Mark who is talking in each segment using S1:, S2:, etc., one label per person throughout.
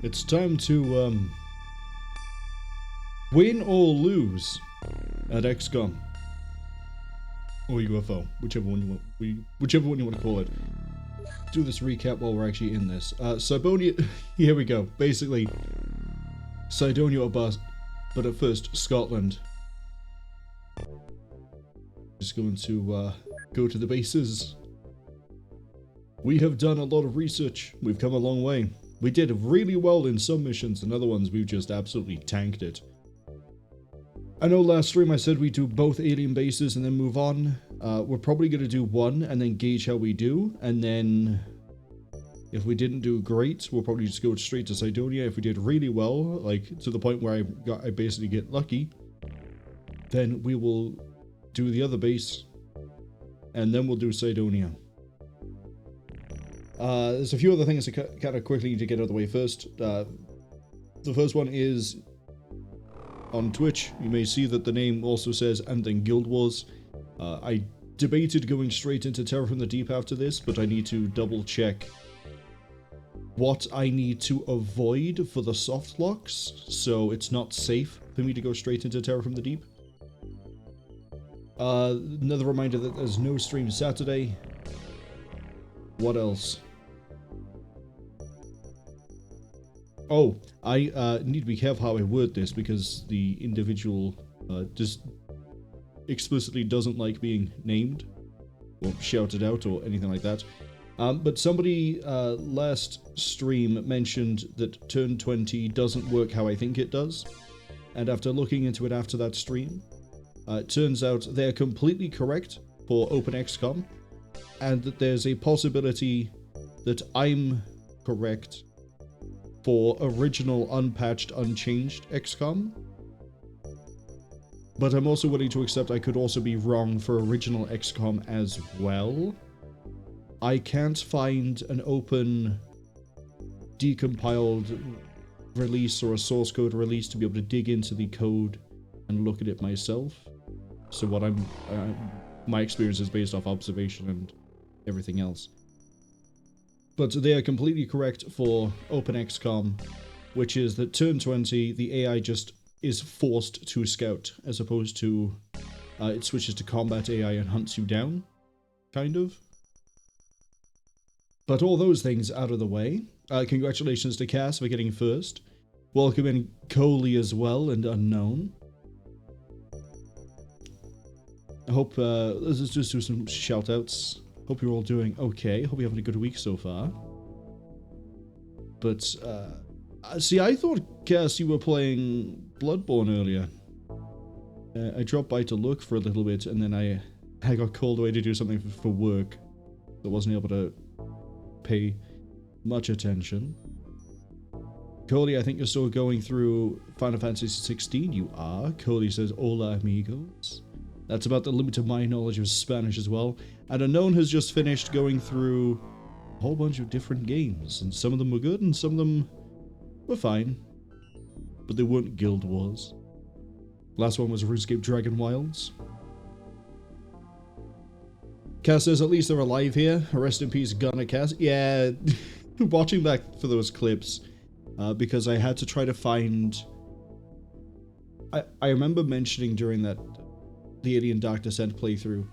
S1: It's time to, win or lose at XCOM. Or UFO, whichever one you want to call it. Do this recap while we're actually in this. Cydonia, here we go. Basically, Cydonia or bust, but at first, Scotland. Just going to, go to the bases. We have done a lot of research. We've come a long way. We did really well in some missions, and other ones we've just absolutely tanked it. I know last stream I said we'd do both alien bases and then move on. We're probably going to do one and then gauge how we do, and then if we didn't do great, we'll probably just go straight to Cydonia. If we did really well, like to the point where I basically get lucky, then we will do the other base, and then we'll do Cydonia. There's a few other things I kind of quickly need to get out of the way first. The first one is on Twitch. You may see that the name also says and then Guild Wars. I debated going straight into Terror from the Deep after this, but I need to double check what I need to avoid for the soft locks, so it's not safe for me to go straight into Terror from the Deep. Another reminder that there's no stream Saturday. What else? Oh, I need to be careful how I word this because the individual just explicitly doesn't like being named or shouted out or anything like that. But somebody last stream mentioned that Turn 20 doesn't work how I think it does. And after looking into it after that stream, it turns out they're completely correct for OpenXCOM, and that there's a possibility that I'm correct for original unpatched, unchanged XCOM. But I'm also willing to accept I could also be wrong for original XCOM as well. I can't find an open decompiled release or a source code release to be able to dig into the code and look at it myself. So what my experience is based off observation and everything else. But they are completely correct for OpenXCOM, which is that Turn 20, the AI just is forced to scout, as opposed to it switches to combat AI and hunts you down, kind of. But all those things out of the way, congratulations to Cass for getting first. Welcome in Coley as well, and Unknown. I hope, let's just do some shout-outs. Hope you're all doing okay. Hope you're having a good week so far. But, see, I thought, Cass, you were playing Bloodborne earlier. I dropped by to look for a little bit, and then I got called away to do something for work. So I wasn't able to pay much attention. Cody, I think you're still going through Final Fantasy 16. You are. Cody says, hola amigos. That's about the limit of my knowledge of Spanish as well. And Unknown has just finished going through a whole bunch of different games. And some of them were good and some of them were fine. But they weren't Guild Wars. Last one was RuneScape Dragon Wilds. Cass says, at least they're alive here. Rest in peace, Gunner Cass. Yeah, watching back for those clips, because I had to try to find... I remember mentioning during the Alien Dark Descent playthrough,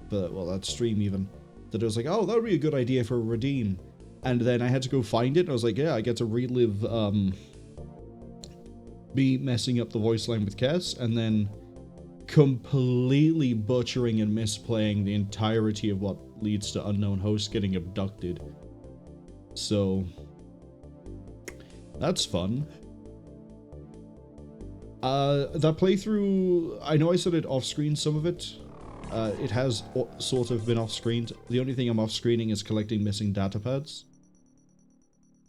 S1: well, that stream even, that I was like, oh, that would be a good idea for a redeem. And then I had to go find it, and I was like, yeah, I get to relive, me messing up the voice line with Cass, and then completely butchering and misplaying the entirety of what leads to Unknown Host getting abducted. So, that's fun. That playthrough, I know I said it off-screen, some of it. It has sort of been off-screened. The only thing I'm off-screening is collecting missing datapads.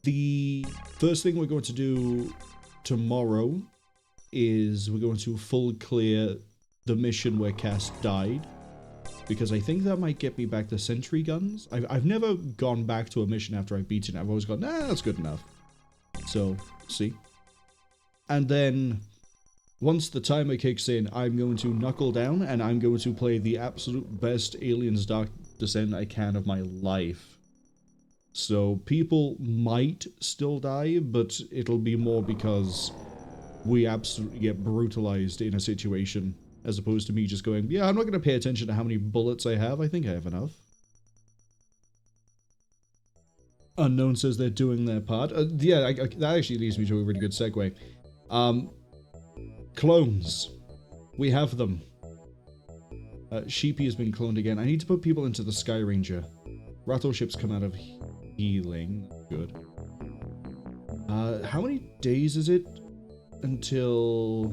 S1: The first thing we're going to do tomorrow is we're going to full clear the mission where Cass died, because I think that might get me back to sentry guns. I've never gone back to a mission after I've beaten it. I've always gone, nah, that's good enough. So, see. And then, once the timer kicks in, I'm going to knuckle down and I'm going to play the absolute best Aliens Dark Descent I can of my life. So people might still die, but it'll be more because we absolutely get brutalized in a situation, as opposed to me just going, yeah, I'm not going to pay attention to how many bullets I have. I think I have enough. Unknown says they're doing their part. Yeah, that actually leads me to a really good segue. Clones. We have them. Sheepy has been cloned again. I need to put people into the Sky Ranger. Rattleship's come out of healing. Good. How many days is it until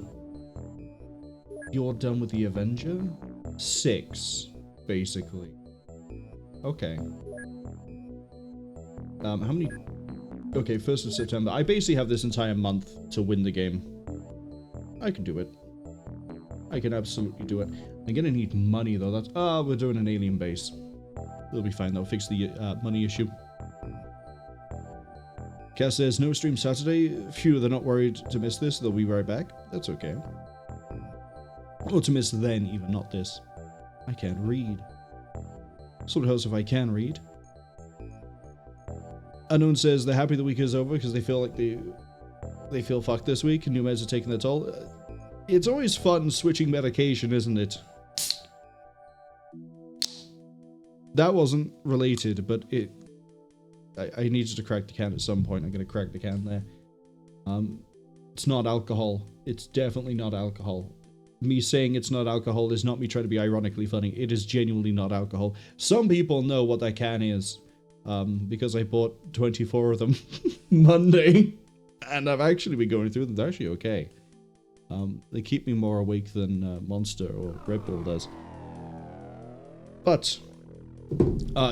S1: you're done with the Avenger? 6, basically. Okay. How many... Okay, 1st of September. I basically have this entire month to win the game. I can do it. I can absolutely do it. I'm gonna need money, though. That's... Ah, we're doing an alien base. It'll be fine, though. Fix the money issue. Cass says, no stream Saturday. Phew, they're not worried to miss this. They'll be right back. That's okay. Or to miss then, even, not this. I can't read. Sort of helps if I can read. Unknown says they're happy the week is over because they feel like they feel fucked this week. New meds are taking their toll. It's always fun switching medication, isn't it? That wasn't related, but I needed to crack the can at some point. I'm going to crack the can there. It's not alcohol. It's definitely not alcohol. Me saying it's not alcohol is not me trying to be ironically funny. It is genuinely not alcohol. Some people know what that can is. Because I bought 24 of them Monday, and I've actually been going through them. They're actually okay. They keep me more awake than Monster or Red Bull does. But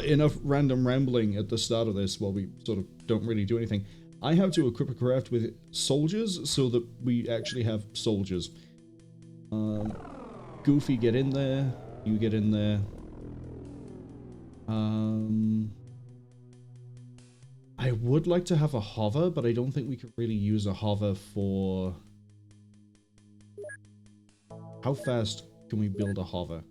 S1: enough random rambling at the start of this while we sort of don't really do anything. I have to equip a craft with soldiers so that we actually have soldiers. Goofy, get in there. You get in there. I would like to have a hover, but I don't think we could really use a hover for... How fast can we build a hover?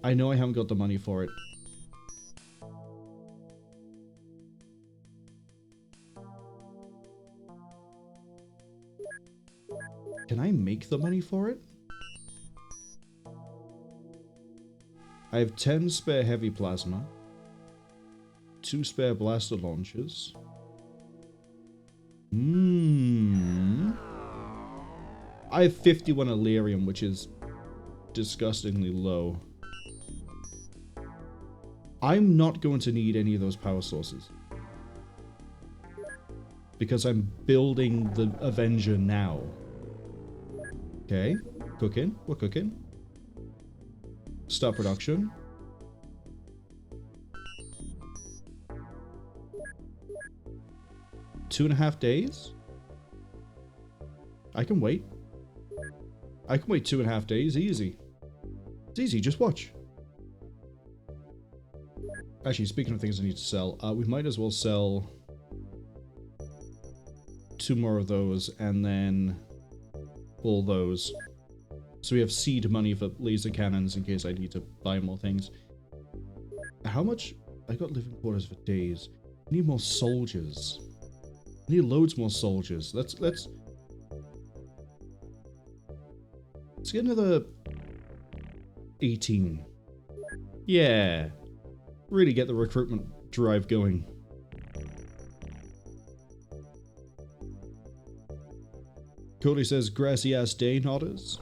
S1: I know I haven't got the money for it. Can I make the money for it? I have 10 spare heavy plasma. 2 spare blaster launchers. I have 51 Illyrium, which is disgustingly low. I'm not going to need any of those power sources. Because I'm building the Avenger now. Okay, cooking. We're cooking. Start production. $2.5 days? I can wait. I can wait 2.5 days, easy. It's easy, just watch. Actually, speaking of things I need to sell, we might as well sell 2 more of those, and then all those. So we have seed money for laser cannons in case I need to buy more things. How much? I got living quarters for days. I need more soldiers. I need loads more soldiers. Let's get another 18. Yeah. Really get the recruitment drive going. Cody says, grassy ass day, nodders.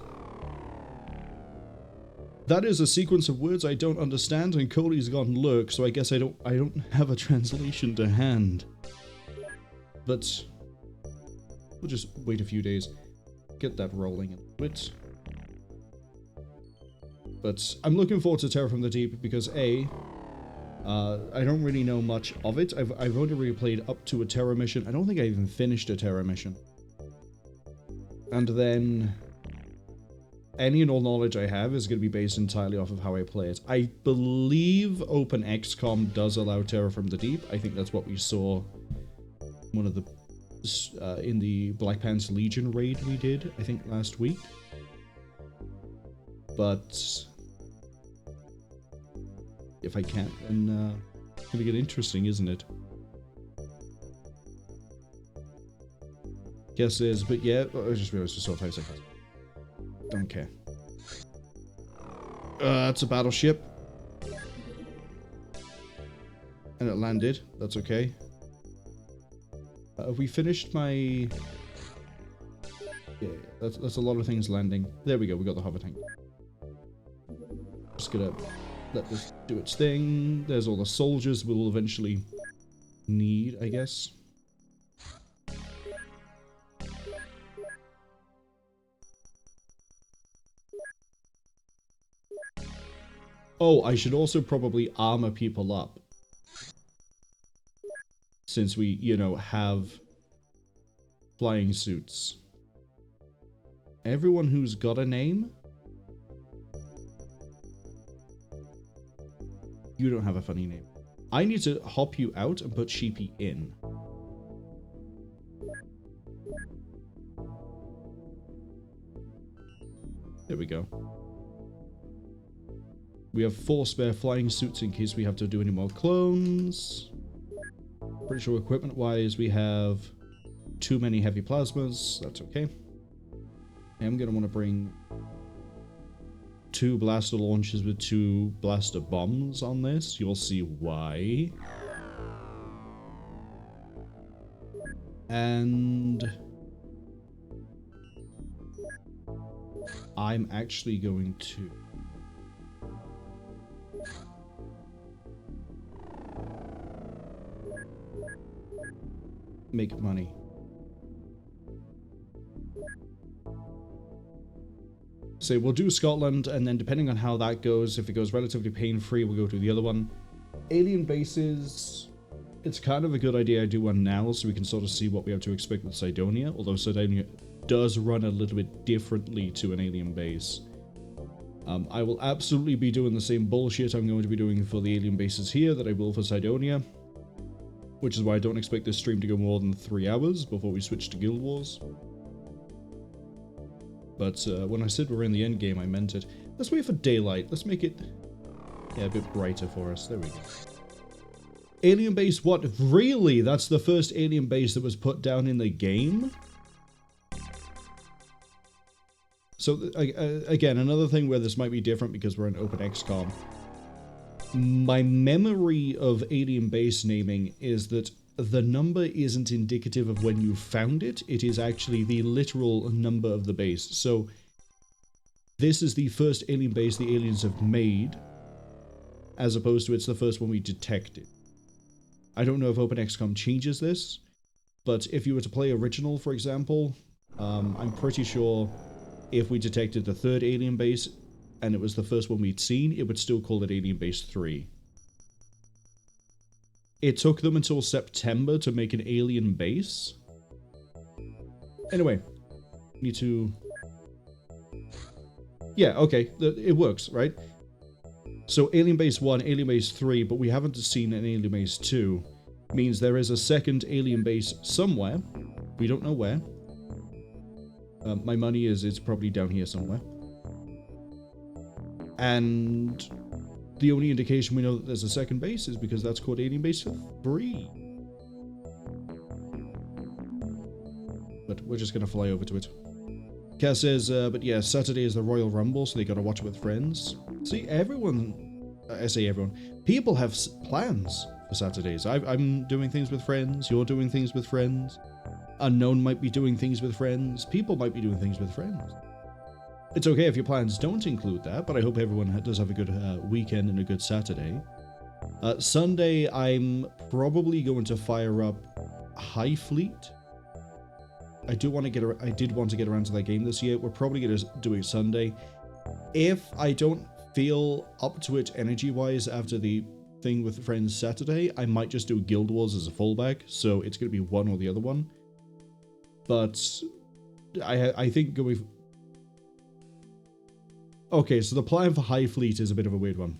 S1: That is a sequence of words I don't understand, and Cody's gone lurk, so I guess I don't have a translation to hand. But we'll just wait a few days. Get that rolling a bit. But I'm looking forward to Terror from the Deep because A, I don't really know much of it. I've only really played up to a Terror mission. I don't think I even finished a Terror mission. And then any and all knowledge I have is going to be based entirely off of how I play it. I believe OpenXCOM does allow Terror from the Deep. I think that's what we saw one of the in the Black Pants Legion raid we did, I think last week. But if I can't, then gonna get interesting, isn't it? Guess it is, but yeah, I just realized it's still 5 seconds. Don't care. It's a battleship. And it landed. That's okay. Have we finished my... Yeah, that's a lot of things landing. There we go, we got the hover tank. Just gonna let this do its thing. There's all the soldiers we'll eventually need, I guess. Oh, I should also probably armor people up. Since we, you know, have flying suits. Everyone who's got a name? You don't have a funny name. I need to hop you out and put Sheepy in. There we go. We have 4 spare flying suits in case we have to do any more clones. Pretty sure equipment-wise we have too many heavy plasmas. That's okay. I'm going to want to bring 2 blaster launchers with 2 blaster bombs on this. You'll see why. And I'm actually going to make money. So we'll do Scotland, and then depending on how that goes, if it goes relatively pain-free, we'll go to the other one. Alien bases, it's kind of a good idea I do one now, so we can sort of see what we have to expect with Cydonia, although Cydonia does run a little bit differently to an alien base. I will absolutely be doing the same bullshit I'm going to be doing for the alien bases here that I will for Cydonia, which is why I don't expect this stream to go more than 3 hours before we switch to Guild Wars. But when I said we're in the end game, I meant it. Let's wait for daylight. Let's make it, yeah, a bit brighter for us. There we go. Alien base, what? Really? That's the first alien base that was put down in the game? So, again, another thing where this might be different because we're in OpenXCOM. My memory of alien base naming is that the number isn't indicative of when you found it. It is actually the literal number of the base. So, this is the first alien base the aliens have made, as opposed to it's the first one we detected. I don't know if OpenXCOM changes this, but if you were to play original, for example, I'm pretty sure if we detected the 3rd alien base and it was the first one we'd seen, it would still call it Alien Base 3. It took them until September to make an alien base. Anyway, need to... Yeah, okay, it works, right? So Alien Base 1, Alien Base 3, but we haven't seen an Alien Base 2. Means there is a second alien base somewhere. We don't know where. My money is it's probably down here somewhere. And the only indication we know that there's a second base is because that's called Alien Base 3. But we're just going to fly over to it. Kaz says, but yeah, Saturday is the Royal Rumble, so they got to watch it with friends. See, everyone, I say everyone, people have plans for Saturdays. I'm doing things with friends, you're doing things with friends. Unknown might be doing things with friends. People might be doing things with friends. It's okay if your plans don't include that, but I hope everyone does have a good weekend and a good Saturday. Sunday, I'm probably going to fire up High Fleet. I did want to get around to that game this year. We're probably going to do it Sunday. If I don't feel up to it energy-wise after the thing with friends Saturday, I might just do Guild Wars as a fallback, so it's going to be one or the other one. But I think going... Okay, so the plan for High Fleet is a bit of a weird one.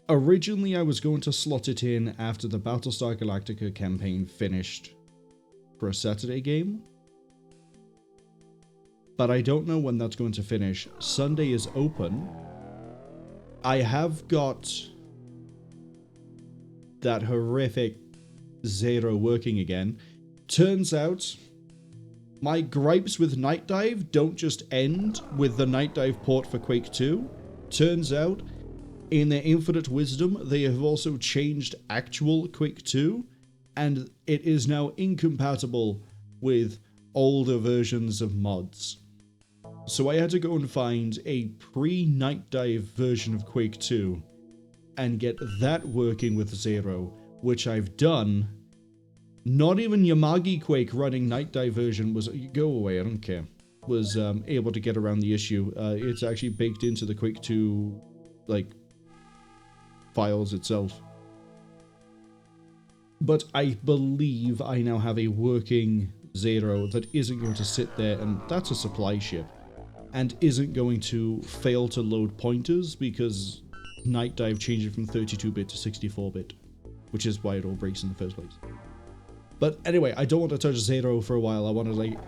S1: Originally, I was going to slot it in after the Battlestar Galactica campaign finished for a Saturday game. But I don't know when that's going to finish. Sunday is open. I have got that horrific Zero working again. Turns out, my gripes with Night Dive don't just end with the Night Dive port for Quake 2. Turns out, in their infinite wisdom, they have also changed actual Quake 2, and it is now incompatible with older versions of mods. So I had to go and find a pre-Night Dive version of Quake 2 and get that working with Zero, which I've done. Not even Yamagi Quake running Night Dive version was... Go away, I don't care. Was able to get around the issue. It's actually baked into the Quake 2, like, files itself. But I believe I now have a working Zero that isn't going to sit there, and that's a supply ship, and isn't going to fail to load pointers because Night Dive changed it from 32-bit to 64-bit, which is why it all breaks in the first place. But anyway, I don't want to touch Zero for a while. I want to, like,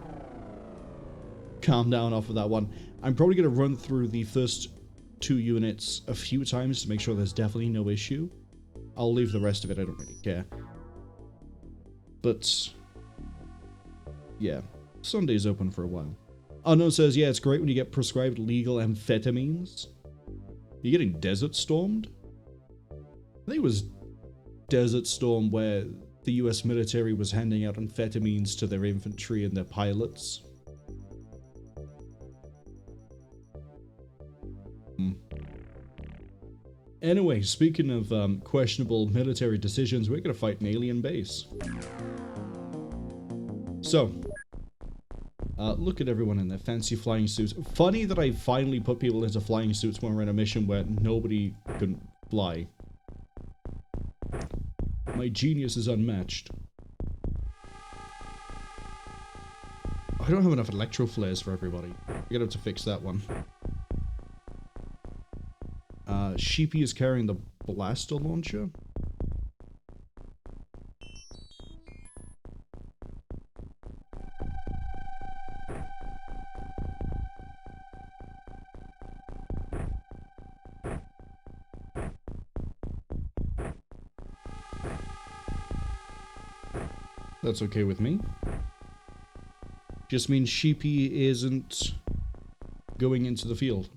S1: calm down off of that one. I'm probably going to run through the first 2 units a few times to make sure there's definitely no issue. I'll leave the rest of it, I don't really care. But yeah, Sunday's open for a while. Unknown says, yeah, it's great when you get prescribed legal amphetamines. You're getting Desert Stormed? I think it was Desert Storm where the US military was handing out amphetamines to their infantry and their pilots. Anyway, speaking of questionable military decisions, we're going to fight an alien base. So, look at everyone in their fancy flying suits. Funny that I finally put people into flying suits when we're in a mission where nobody can fly. My genius is unmatched. I don't have enough electro flares for everybody. We're gonna have to fix that one. Sheepy is carrying the blaster launcher. That's okay with me. Just means Sheepy isn't going into the field.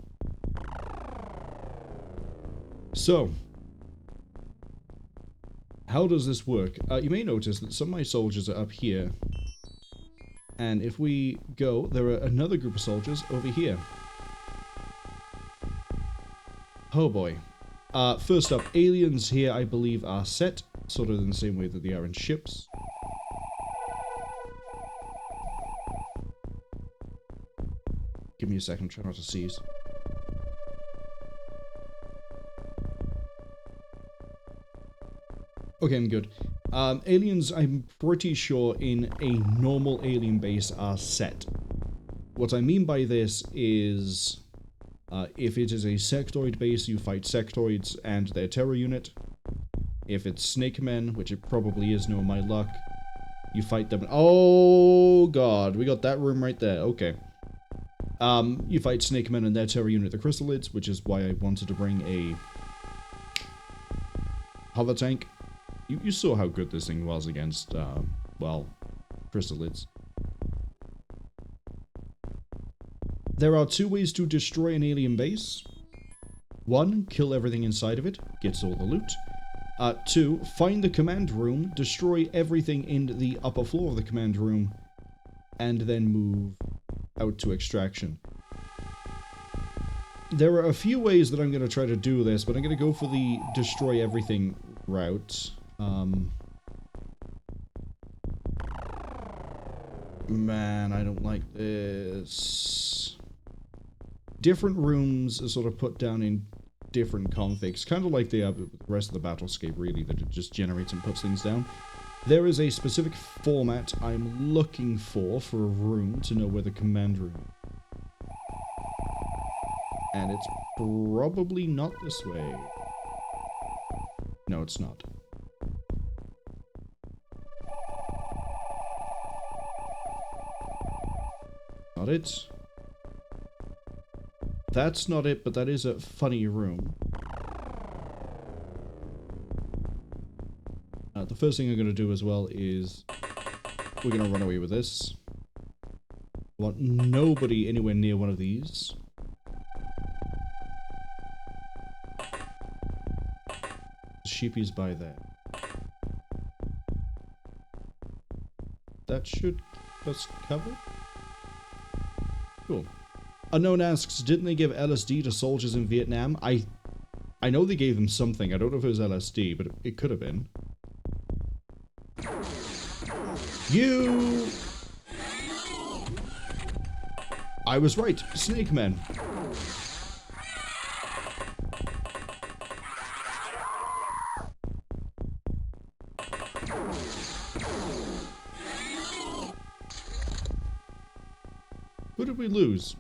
S1: So, how does this work? You may notice that some of my soldiers are up here. And if we go, there are another group of soldiers over here. Oh boy. First up, aliens here I believe are set, sort of in the same way that they are in ships. Give me a second, try not to seize. Okay, I'm good. Aliens, I'm pretty sure in a normal alien base are set. What I mean by this is, if it is a sectoid base, you fight sectoids and their terror unit. If it's snake men, which it probably is, no my luck, you fight them. Oh god, we got that room right there, okay. You fight snake men and their terror unit, the crystalids, which is why I wanted to bring a hover tank. You saw how good this thing was against, well, crystalids. There are 2 ways to destroy an alien base. 1, kill everything inside of it, gets all the loot. 2, find the command room, destroy everything in the upper floor of the command room, and then move out to extraction. There are a few ways that I'm going to try to do this, but I'm going to go for the destroy everything route. Man, I don't like this. Different rooms are sort of put down in different configs, kind of like the rest of the Battlescape, really, that it just generates and puts things down. There is a specific format I'm looking for a room to know where the command room. And it's probably not this way. No, it's not. Not it. That's not it, but that is a funny room. The first thing I'm going to do as well is we're going to run away with this. I want nobody anywhere near one of these. Sheepy's by there. That should keep us covered. Cool. Unknown asks, didn't they give LSD to soldiers in Vietnam? I know they gave them something. I don't know if it was LSD, but it could have been. You! I was right. Snake men. Who did we lose?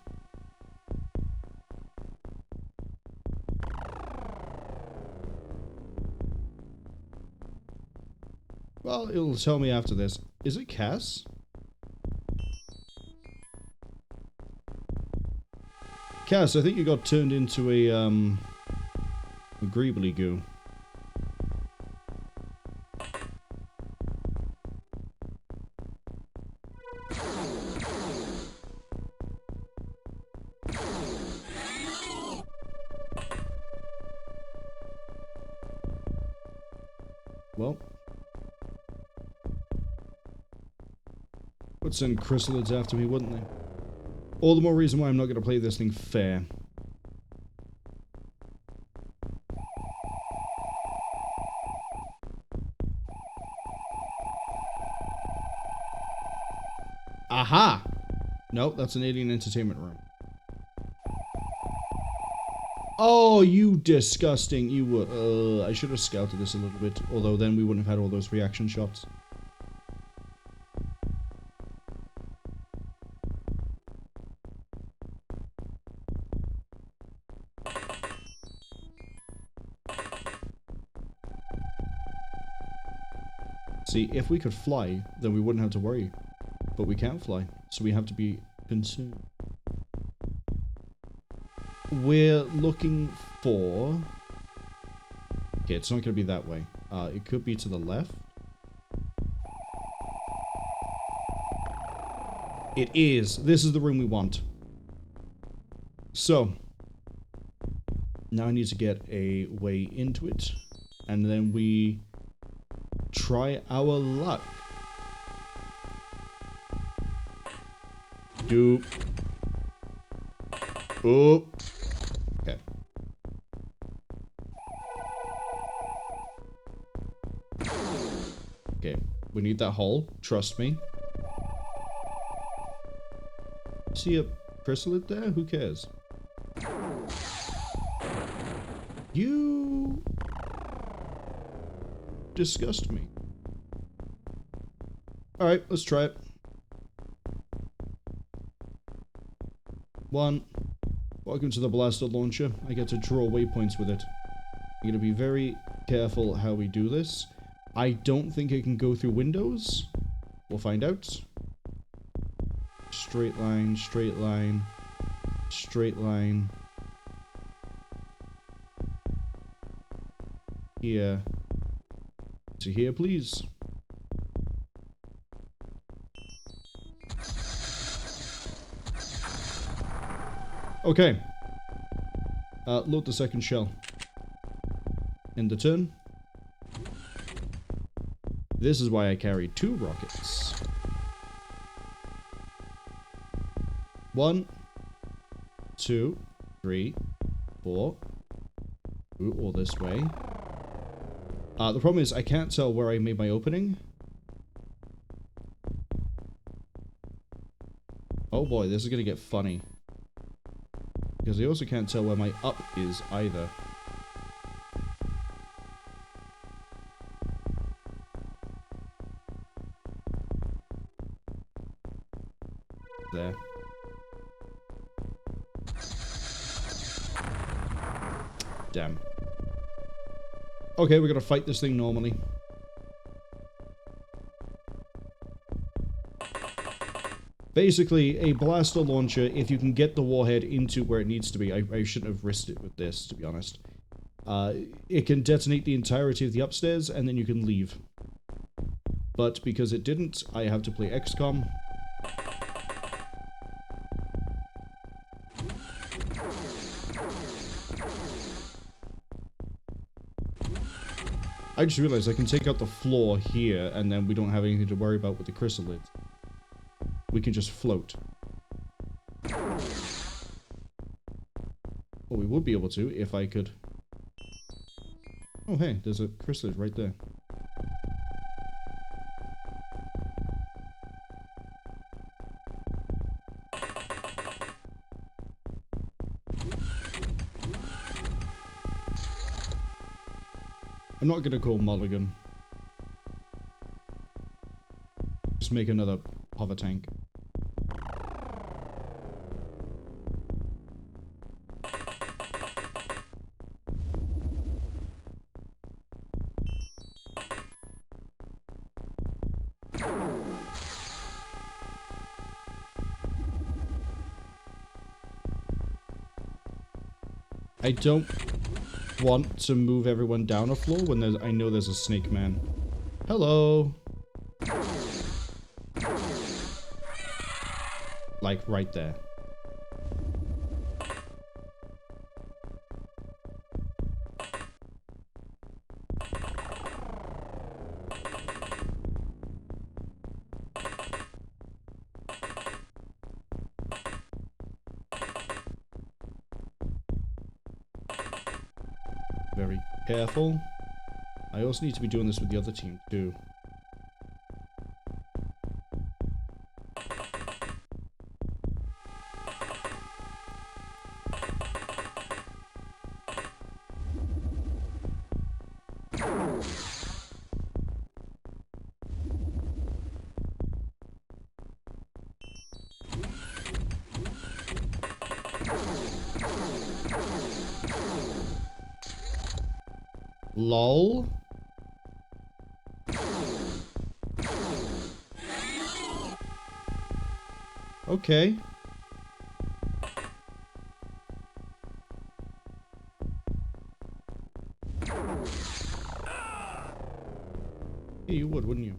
S1: Well, it'll tell me after this. Is it Cass? Cass, I think you got turned into a greebly goo. Well, would send chrysalids after me, wouldn't they? All the more reason why I'm not going to play this thing fair. Aha! Nope, that's an alien entertainment room. Oh, you disgusting. You were... I should have scouted this a little bit. Although then we wouldn't have had all those reaction shots. See, if we could fly, then we wouldn't have to worry. But we can't fly, so we have to be concerned. We're looking for... Okay, it's not going to be that way. It could be to the left. It is. This is the room we want. So, now I need to get a way into it. And then we try our luck. Doop. Oop. Okay. Okay, we need that hole. Trust me. See a chrysalid there? Who cares? You disgust me. Alright, let's try it. 1. Welcome to the blaster launcher. I get to draw waypoints with it. I'm going to be very careful how we do this. I don't think it can go through windows. We'll find out. Straight line, straight line, straight line. Here. To here, please. Okay. Load the second shell. End the turn. This is why I carry 2 rockets. 1, 2, 3, 4. Ooh, all this way. The problem is I can't tell where I made my opening. Oh boy, this is gonna get funny. Because I also can't tell where my up is either. There. Damn. Okay, we're gonna fight this thing normally. Basically, a blaster launcher, if you can get the warhead into where it needs to be, I shouldn't have risked it with this, to be honest. It can detonate the entirety of the upstairs, and then you can leave. But because it didn't, I have to play XCOM. I just realized I can take out the floor here, and then we don't have anything to worry about with the chrysalids. We can just float. Well, we would be able to if I could... Oh, hey, there's a chrysalid right there. I'm not gonna call Mulligan. Just make another hover tank. I don't want to move everyone down a floor when I know there's a snake man. Hello. Like right there. Very careful. I also need to be doing this with the other team too. LOL. Okay. Yeah, you would, wouldn't you?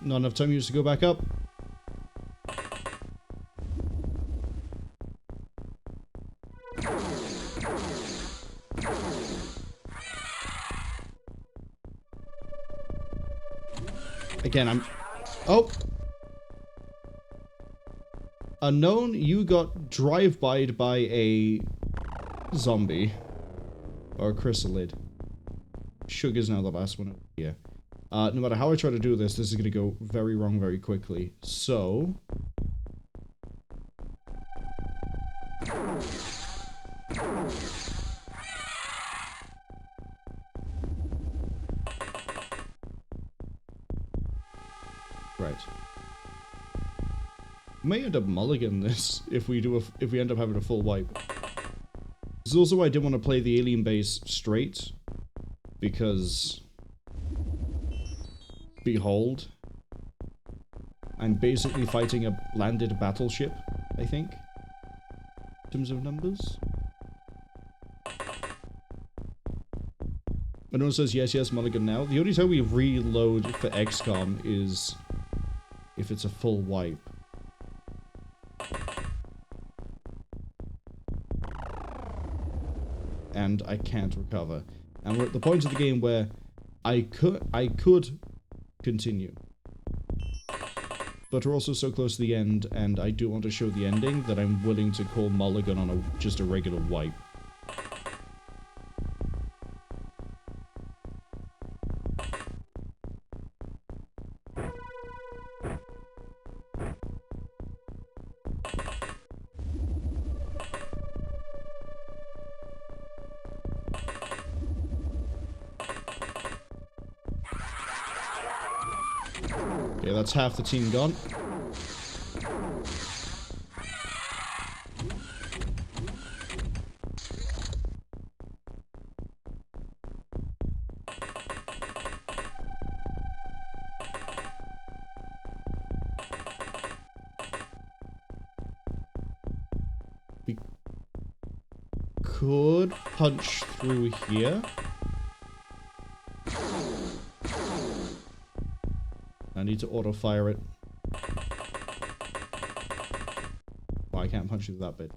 S1: Not enough time used to go back up. Again, I'm... Oh! Unknown, you got drive-by'd by a zombie. Or a chrysalid. Sugar's now the last one over here. No matter how I try to do this, this is going to go very wrong very quickly. So... Right. May end up mulligan this if we end up having a full wipe. This is also why I didn't want to play the alien base straight, because behold, I'm basically fighting a landed battleship, I think, in terms of numbers. I know it says yes, yes, mulligan now. The only time we reload for XCOM is if it's a full wipe. And I can't recover. And we're at the point of the game where I could continue. But we're also so close to the end, and I do want to show the ending, that I'm willing to call mulligan on just a regular wipe. Okay, that's half the team gone. could punch through here. I need to auto-fire it. Oh, I can't punch through that bit.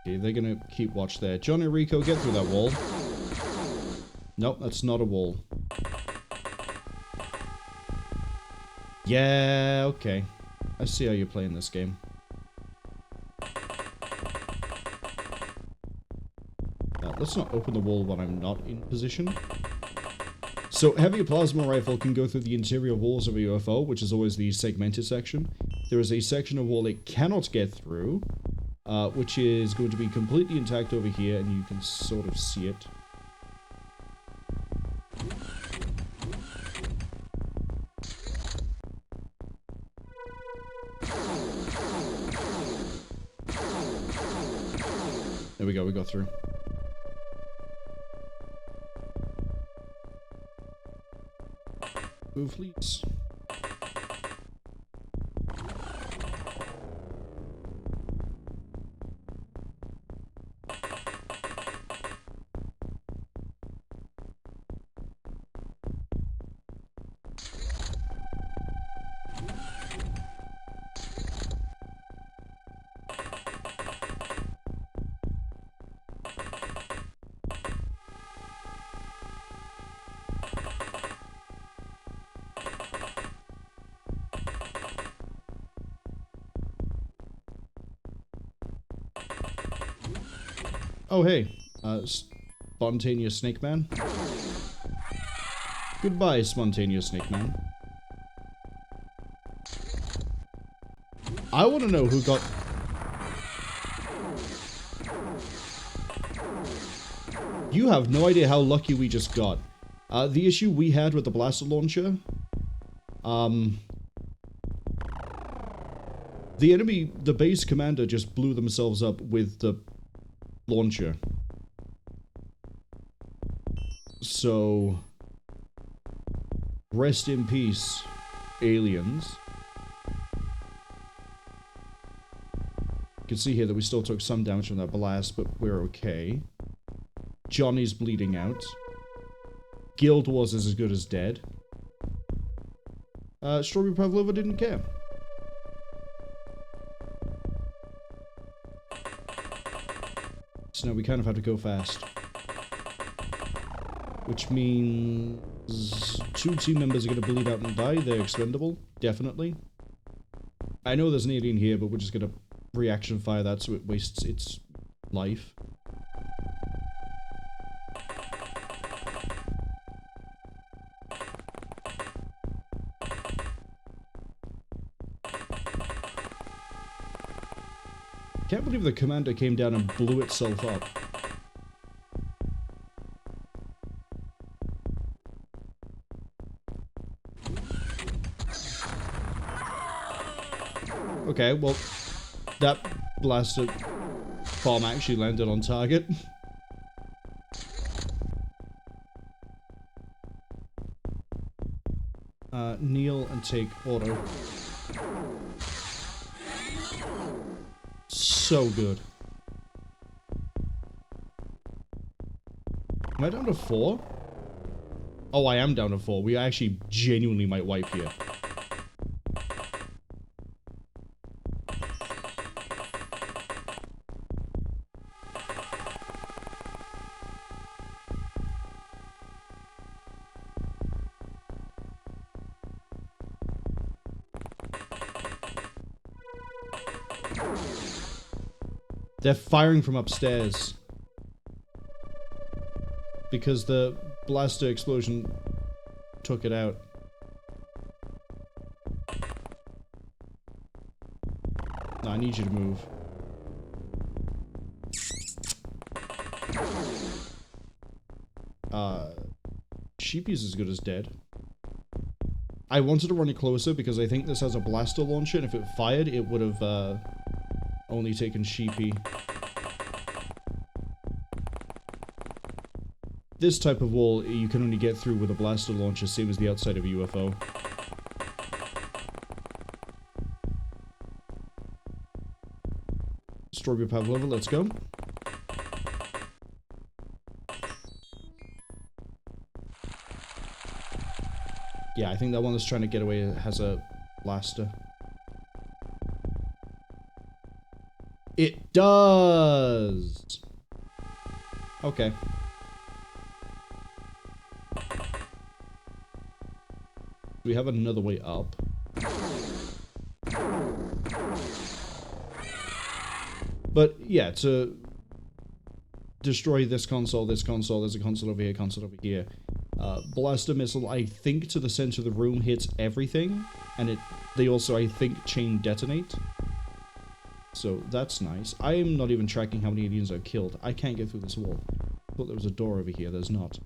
S1: Okay, they're gonna keep watch there. Johnny Rico, get through that wall. Nope, that's not a wall. Yeah, okay. I see how you're playing this game. Let's not open the wall when I'm not in position. So, heavy plasma rifle can go through the interior walls of a UFO, which is always the segmented section. There is a section of wall it cannot get through, which is going to be completely intact over here, and you can sort of see it. There we go, we got through. Move, please. Oh, hey. Spontaneous Snake Man. Goodbye, Spontaneous Snake Man. I want to know who got... You have no idea how lucky we just got. The issue we had with the blaster launcher... the enemy, the base commander just blew themselves up with the launcher. So, rest in peace, aliens. You can see here that we still took some damage from that blast, but we're okay. Johnny's bleeding out. Guild Wars is as good as dead. Strawberry Pavlova didn't care. So now we kind of have to go fast. Which means 2 team members are going to bleed out and die. They're expendable. Definitely. I know there's an alien here, but we're just going to reaction fire that so it wastes its life. Can't believe the commander came down and blew itself up. Okay, well, that blaster bomb actually landed on target. Kneel and take auto. So good. Am I down to 4? Oh, I am down to 4. We actually genuinely might wipe here. They're firing from upstairs. Because the blaster explosion took it out. No, I need you to move. Sheepy's as good as dead. I wanted to run it closer because I think this has a blaster launcher, and if it fired, it would have only taken Sheepy. This type of wall you can only get through with a blaster launcher, same as the outside of a UFO. Strawberry pavlova, let's go. Yeah, I think that one that's trying to get away has a blaster. It does! Okay. We have another way up. But yeah, to destroy this console, there's a console over here. Blaster missile, I think, to the center of the room hits everything, and they also, I think, chain detonate. So that's nice. I am not even tracking how many aliens I've killed. I can't get through this wall. I thought there was a door over here. There's not.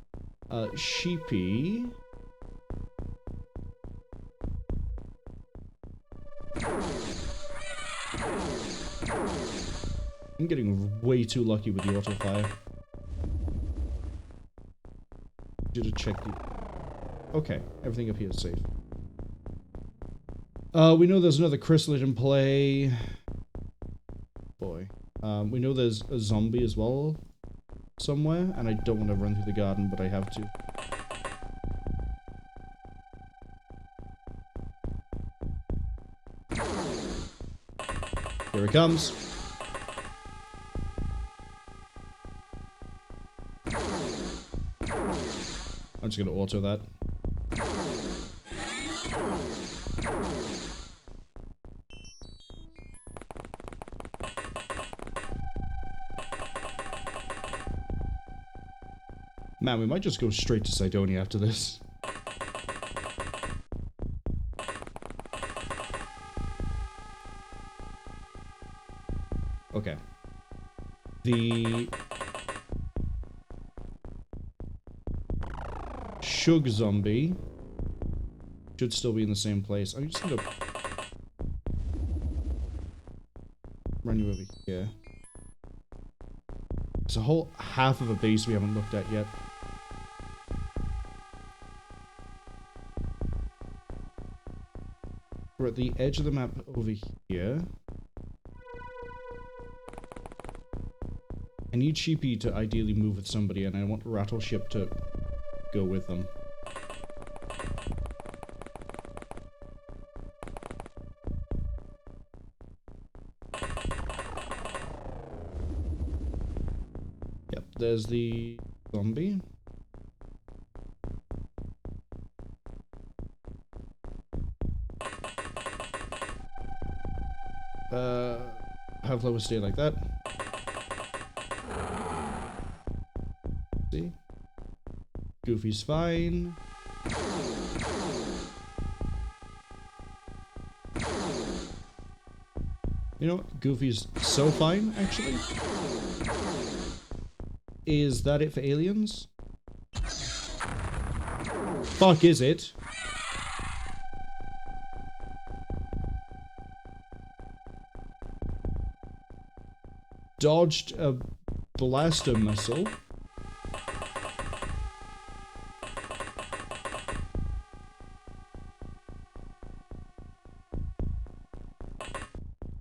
S1: Sheepy. I'm getting way too lucky with the auto fire. Should have checked the... Okay, everything up here is safe. We know there's another chrysalid in play. Boy. We know there's a zombie as well somewhere, and I don't want to run through the garden, but I have to. Here it comes. I'm just gonna auto that. Man, we might just go straight to Cydonia after this. Okay. The... Shug zombie should still be in the same place. I'm just gonna run you over here. There's a whole half of a base we haven't looked at yet. We're at the edge of the map over here. I need Sheepy to ideally move with somebody, and I want Rattleship to go with them. Yep, there's the zombie. Have Lois stay like that. See? Goofy's fine. You know what? Goofy's so fine, actually. Is that it for aliens? Fuck is it? Dodged a blaster missile.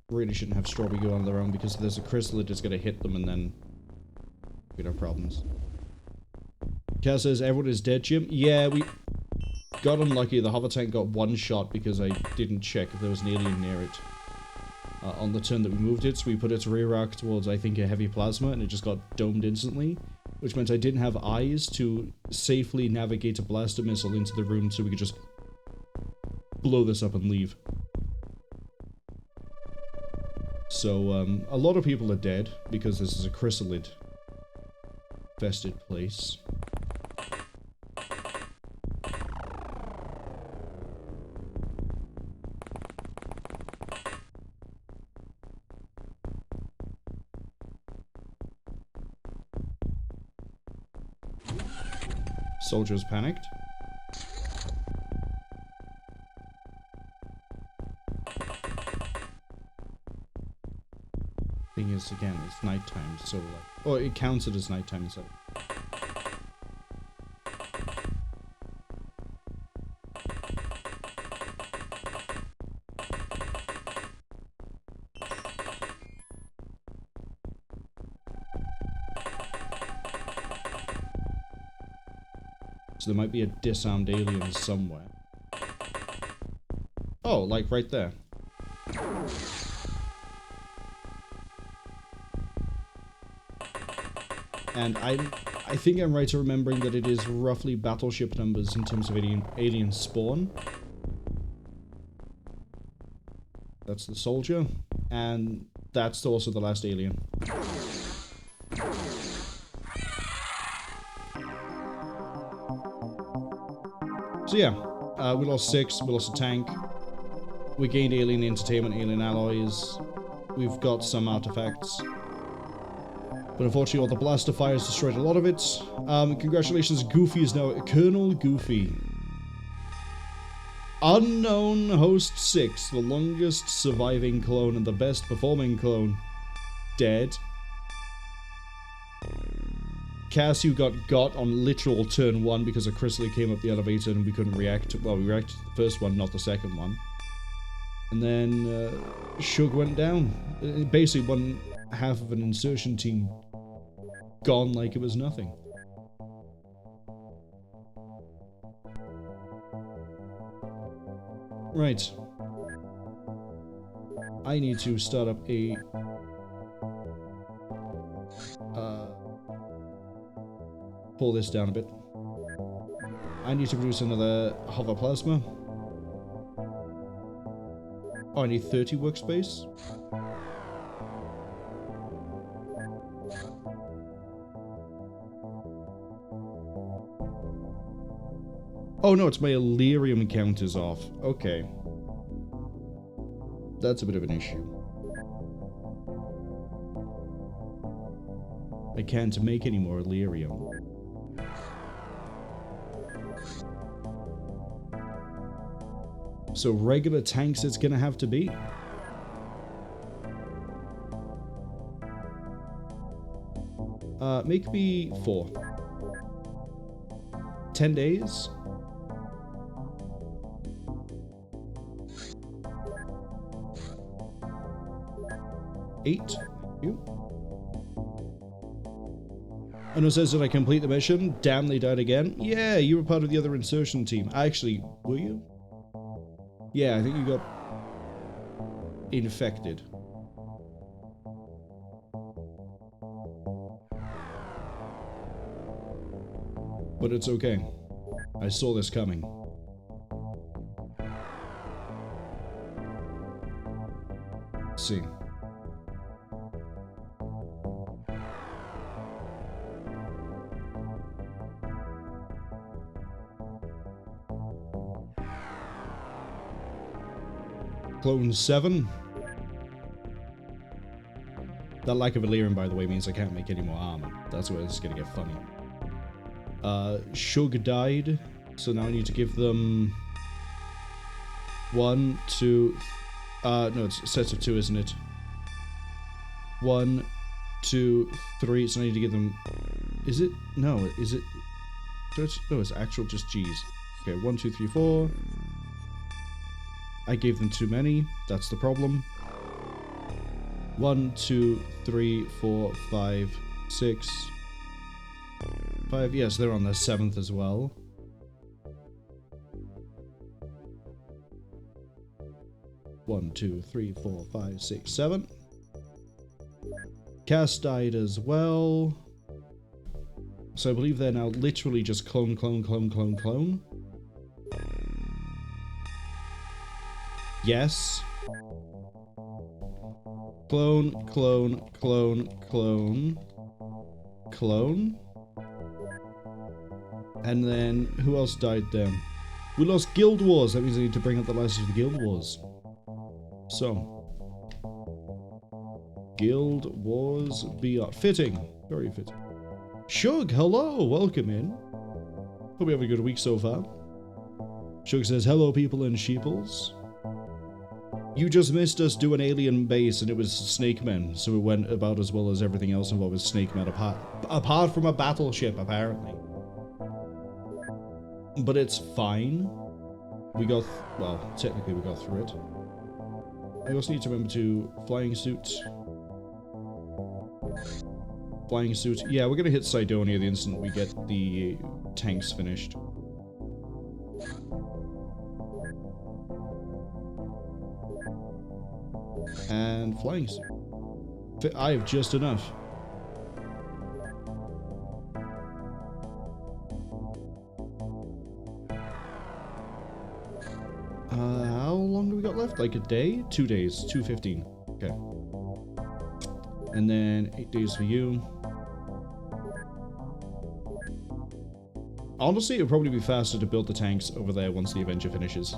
S1: Really shouldn't have Strawberry go on their own because there's a chrysalid that's going to hit them and then we'd have problems. Kaz says, everyone is dead, Jim. Yeah, we got unlucky. The hover tank got one shot because I didn't check if there was an alien near it. On the turn that we moved it, so we put its rear arc towards, I think, a heavy plasma, and it just got domed instantly, which meant I didn't have eyes to safely navigate a blaster missile into the room so we could just blow this up and leave. So, a lot of people are dead, because this is a chrysalid infested place. Soldiers panicked. Thing is, again, it's nighttime, so like... Oh, it counts it as nighttime, so... So there might be a disarmed alien somewhere. Oh, like right there. And I think I'm right in remembering that it is roughly battleship numbers in terms of alien spawn. That's the soldier. And that's also the last alien. So yeah, we lost 6, we lost a tank. We gained alien entertainment, alien alloys. We've got some artifacts. But unfortunately, all the blaster fires destroyed a lot of it. Congratulations, Goofy is now Colonel Goofy. Unknown Host 6, the longest surviving clone and the best performing clone. Dead. Cassie got on literal turn 1 because a Chrysalis came up the elevator and we couldn't react. Well, we reacted to the first one, not the second one. And then Shug went down. Basically, one half of an insertion team gone like it was nothing. Right. I need to start up a pull this down a bit. I need to produce another hover plasma. Oh, I need 30 workspace. Oh no, it's my Illyrium count is off. Okay. That's a bit of an issue. I can't make any more Illyrium. So regular tanks it's gonna have to be. Make me 4. 10 days. Eight. And it says that I complete the mission. Damn, they died again. Yeah, you were part of the other insertion team. Actually, were you? Yeah, I think you got infected. But it's okay. I saw this coming. Let's see. Clone 7. That lack of Illyrium, by the way, means I can't make any more armor. That's where it's gonna get funny. Shug died, so now I need to give them 1, 2. No, it's sets of 2, isn't it? 1, 2, 3. So I need to give them. Is it? No, is it? No, it's actual just G's. Okay, 1, 2, 3, 4. I gave them too many. That's the problem. 1, 2, 3, 4, 5, 6, 5. Yes, they're on their 7th as well. One, 2, 3, 4, 5, 6, 7. Cass died as well. So I believe they're now literally just clone, clone, clone, clone, clone. Yes. Clone, clone, clone, clone, clone. And then, who else died then? We lost Guild Wars. That means I need to bring up the last of the Guild Wars. So. Guild Wars VR. Fitting. Very fitting. Shug, hello. Welcome in. Hope you have a good week so far. Shug says, hello people and sheeples. You just missed us do an alien base and it was Snake Men, so it went about as well as everything else involved with Snake Men, apart from a battleship, apparently. But it's fine. We got, well, technically we got through it. I also need to remember to flying suit. Flying suit. Yeah, we're gonna hit Cydonia the instant we get the tanks finished. And flying suit. I have just enough. How long do we got left? Like a day? 2 days. 2:15. Okay. And then 8 days for you. Honestly, it would probably be faster to build the tanks over there once the Avenger finishes.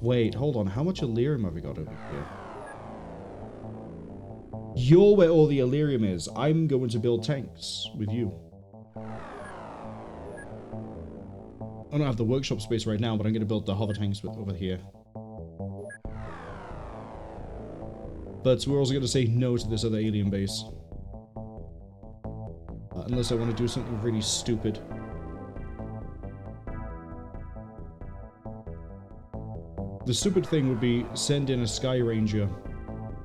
S1: Wait, hold on. How much Illyrium have we got over here? You're where all the Illyrium is. I'm going to build tanks with you. I don't have the workshop space right now, but I'm going to build the hover tanks over here. But we're also going to say no to this other alien base. Unless I want to do something really stupid. The stupid thing would be send in a Sky Ranger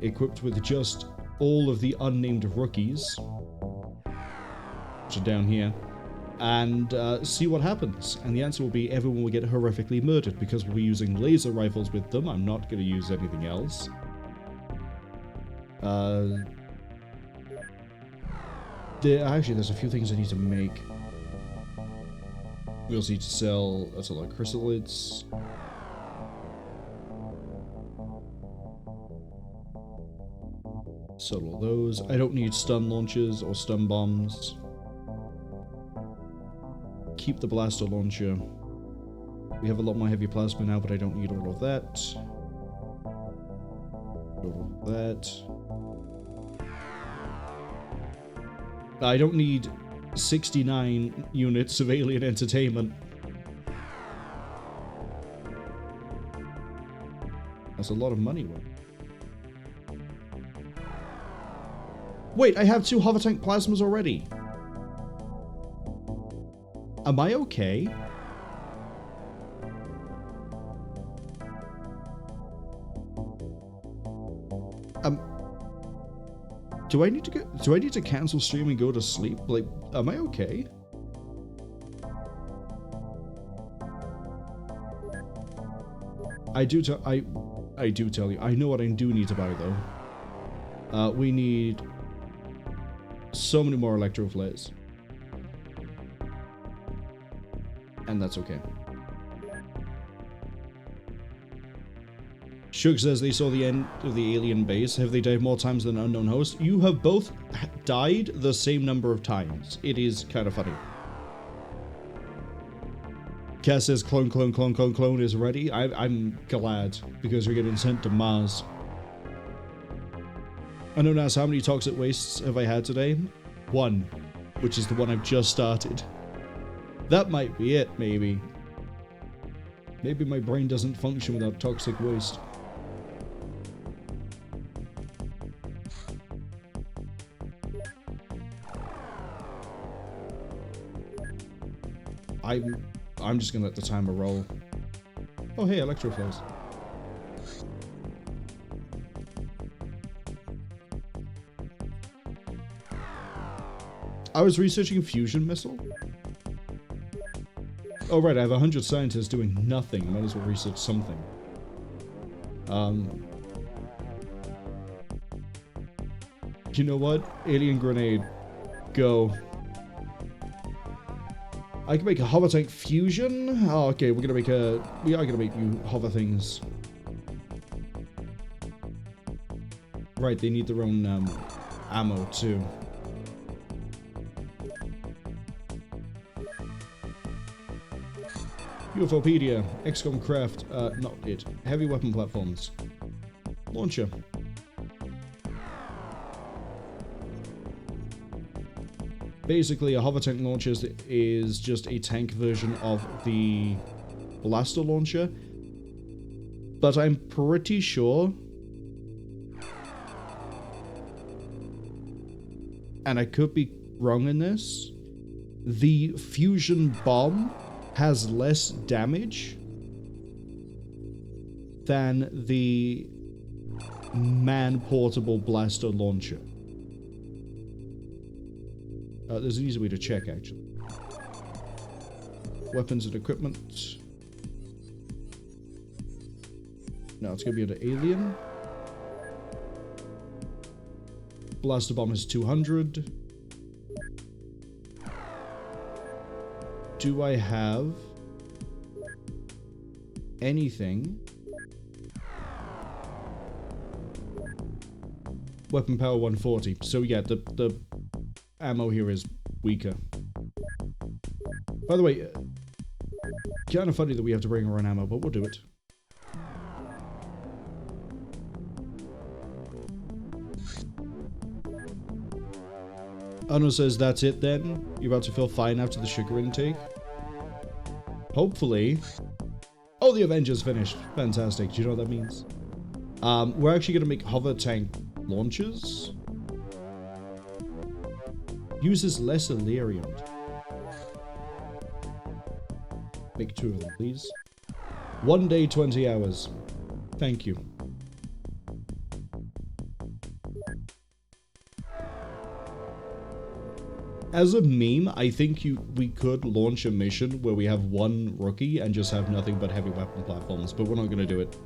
S1: equipped with just all of the unnamed rookies, which are down here, and see what happens. And the answer will be everyone will get horrifically murdered because we'll be using laser rifles with them. I'm not going to use anything else. Actually, there's a few things I need to make. We also need to sell a lot of chrysalids. Sell all those. I don't need stun launchers or stun bombs. Keep the blaster launcher. We have a lot more heavy plasma now, but I don't need all of that. All of that. I don't need 69 units of alien entertainment. That's a lot of money. Wait, I have 2 hover tank plasmas already. Am I okay? Do I need to cancel stream and go to sleep? Like, am I okay? I do tell you. I know what I do need to buy though. We need so many more electro flares. And that's okay. Shug says they saw the end of the alien base. Have they died more times than unknown host? You have both died the same number of times. It is kind of funny. Cass says clone is ready. I'm glad because you're getting sent to Mars. I don't know how many toxic wastes have I had today? 1, which is the one I've just started. That might be it, maybe. Maybe my brain doesn't function without toxic waste. I'm just gonna let the timer roll. Oh hey, electroflows. I was researching fusion missile. Oh right, I have 100 scientists doing nothing. I might as well research something. You know what? Alien grenade. Go. I can make a hover tank fusion. Oh, okay, we are gonna make new hover things. Right, they need their own ammo too. UFOpedia, XCOM craft, not it. Heavy weapon platforms. Launcher. Basically, a hover tank launcher is just a tank version of the blaster launcher. But I'm pretty sure, and I could be wrong in this, the fusion bomb has less damage than the man-portable blaster launcher. There's an easy way to check, actually. Weapons and equipment. No, it's gonna be under alien. Blaster bomb is 200. Do I have anything? Weapon power 140. So yeah, the ammo here is weaker. By the way, kind of funny that we have to bring our own ammo, but we'll do it. Anno says that's it then. You're about to feel fine after the sugar intake. Hopefully. Oh, the Avengers finished. Fantastic. Do you know what that means? We're actually going to make hover tank launchers. Uses less Illyrium. Make 2 of them, please. 1 day, 20 hours. Thank you. As a meme, I think we could launch a mission where we have 1 rookie and just have nothing but heavy weapon platforms, but we're not going to do it.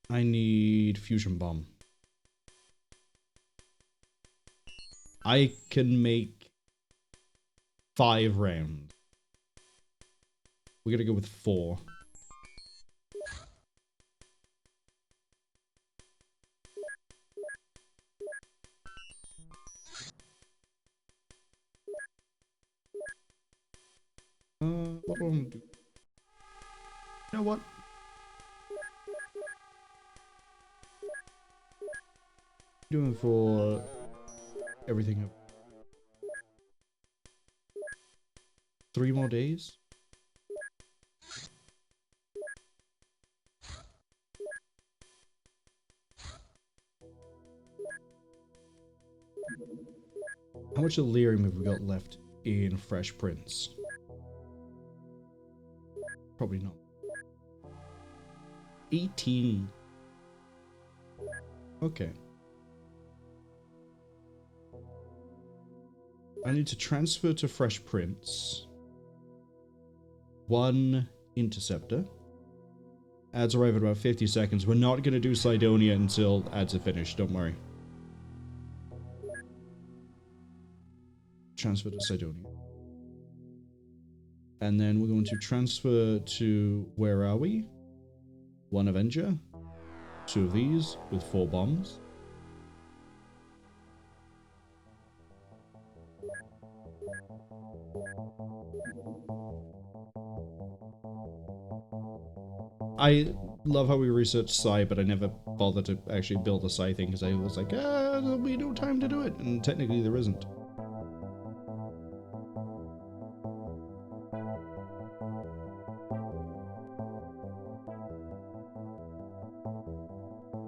S1: I need fusion bomb. I can make 5 rounds. We're going to go with 4. What do I want to do? You know what? Doing for everything up. 3 more days? How much Illyrium have we got left in Fresh Prince? Probably not. 18. Okay. I need to transfer to Fresh Prince. 1 interceptor. Ads arrive in about 50 seconds. We're not going to do Cydonia until ads are finished, don't worry. Transfer to Cydonia. And then we're going to transfer to, where are we? 1 Avenger. 2 of these with 4 bombs. I love how we researched Psi, but I never bothered to actually build a Psi thing because I was like, there'll be no time to do it. And technically there isn't.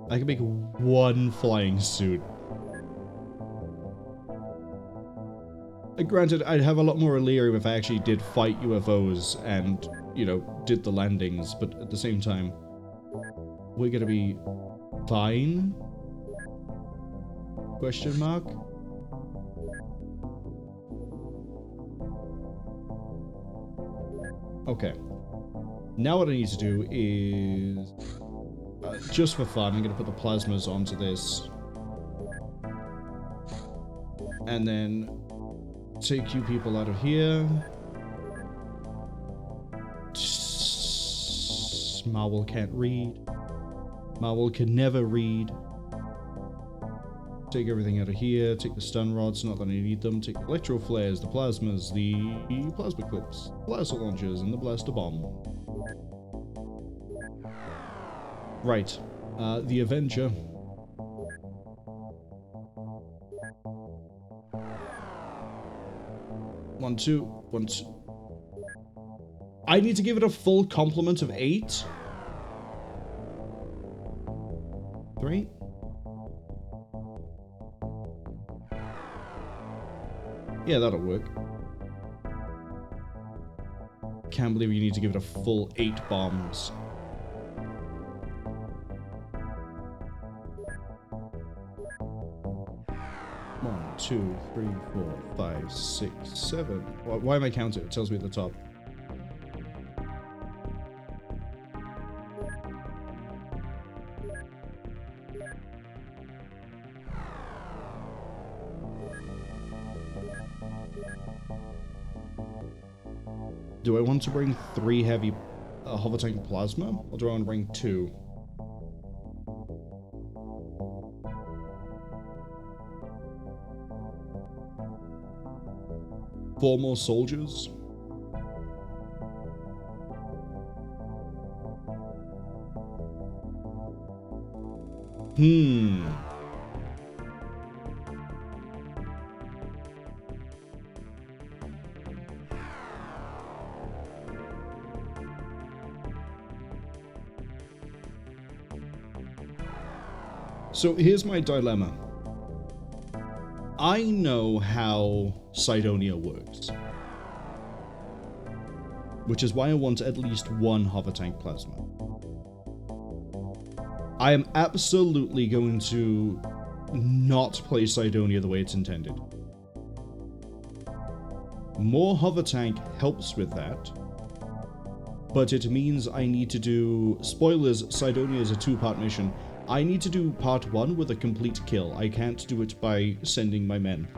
S1: I can make 1 flying suit. Granted, I'd have a lot more Illyrium if I actually did fight UFOs and, you know, did the landings, but at the same time, we're gonna be fine? Question mark? Okay. Now what I need to do is... just for fun, I'm going to put the plasmas onto this. And then take you people out of here. Marwol can't read. Marwol can never read. Take everything out of here. Take the stun rods, not that I need them. Take the electro flares, the plasmas, the plasma clips, blaster launchers, and the blaster bomb. Right. The Avenger. One, two, 1, 2. I need to give it a full complement of 8. 3. Yeah, that'll work. Can't believe you need to give it a full 8 bombs. 2, 3, 4, 5, 6, 7. Why am I counting? It tells me at the top. Do I want to bring 3 heavy hover tank plasma, or do I want to bring 2? Four more soldiers? So here's my dilemma. I know how Cydonia works, which is why I want at least 1 hover tank plasma. I am absolutely going to not play Cydonia the way it's intended. More hover tank helps with that, but it means I need to do... Spoilers, Cydonia is a 2-part mission. I need to do part 1 with a complete kill. I can't do it by sending my men.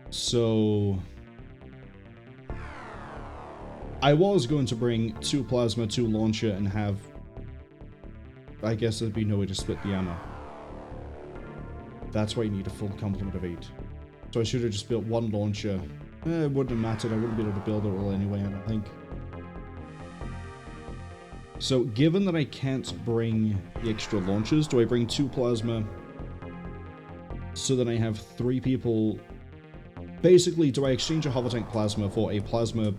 S1: So... I was going to bring 2 plasma, 2 launcher, and have... I guess there'd be no way to split the ammo. That's why you need a full complement of 8. So I should have just built 1 launcher. It wouldn't have mattered. I wouldn't be able to build it all anyway, I don't think. So, given that I can't bring the extra launchers, do I bring 2 plasma so that I have 3 people? Basically, do I exchange a hover tank plasma for a plasma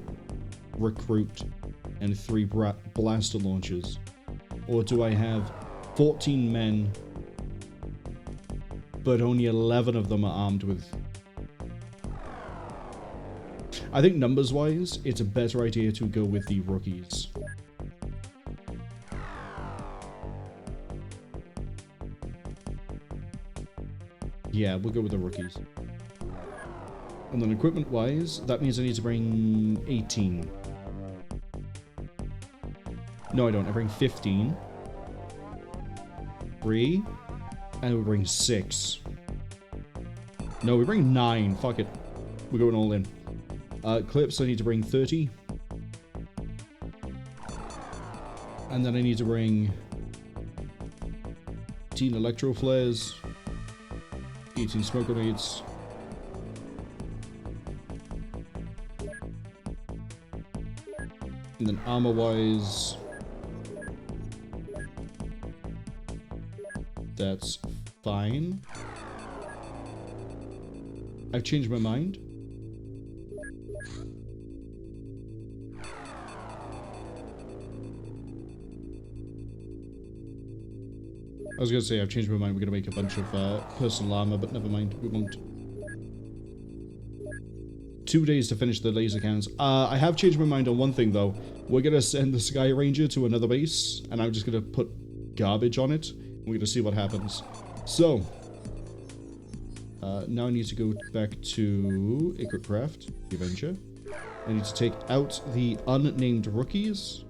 S1: recruit and 3 blaster launchers? Or do I have 14 men, but only 11 of them are armed with... I think numbers-wise, it's a better idea to go with the rookies. Yeah, we'll go with the rookies. And then equipment-wise, that means I need to bring 18. No, I don't. I bring 15. 3. And we bring 6. No, we bring 9. Fuck it. We're going all in. Clips, I need to bring 30. And then I need to bring 18 electro flares. 18 smoke grenades. And then armor-wise, that's fine. I've changed my mind. I was going to say, I've changed my mind. We're going to make a bunch of personal armor, but never mind. We won't. 2 days to finish the laser cannons. I have changed my mind on one thing, though. We're going to send the Sky Ranger to another base, and I'm just going to put garbage on it. We're going to see what happens. So, now I need to go back to Equipcraft, the Avenger. I need to take out the unnamed rookies.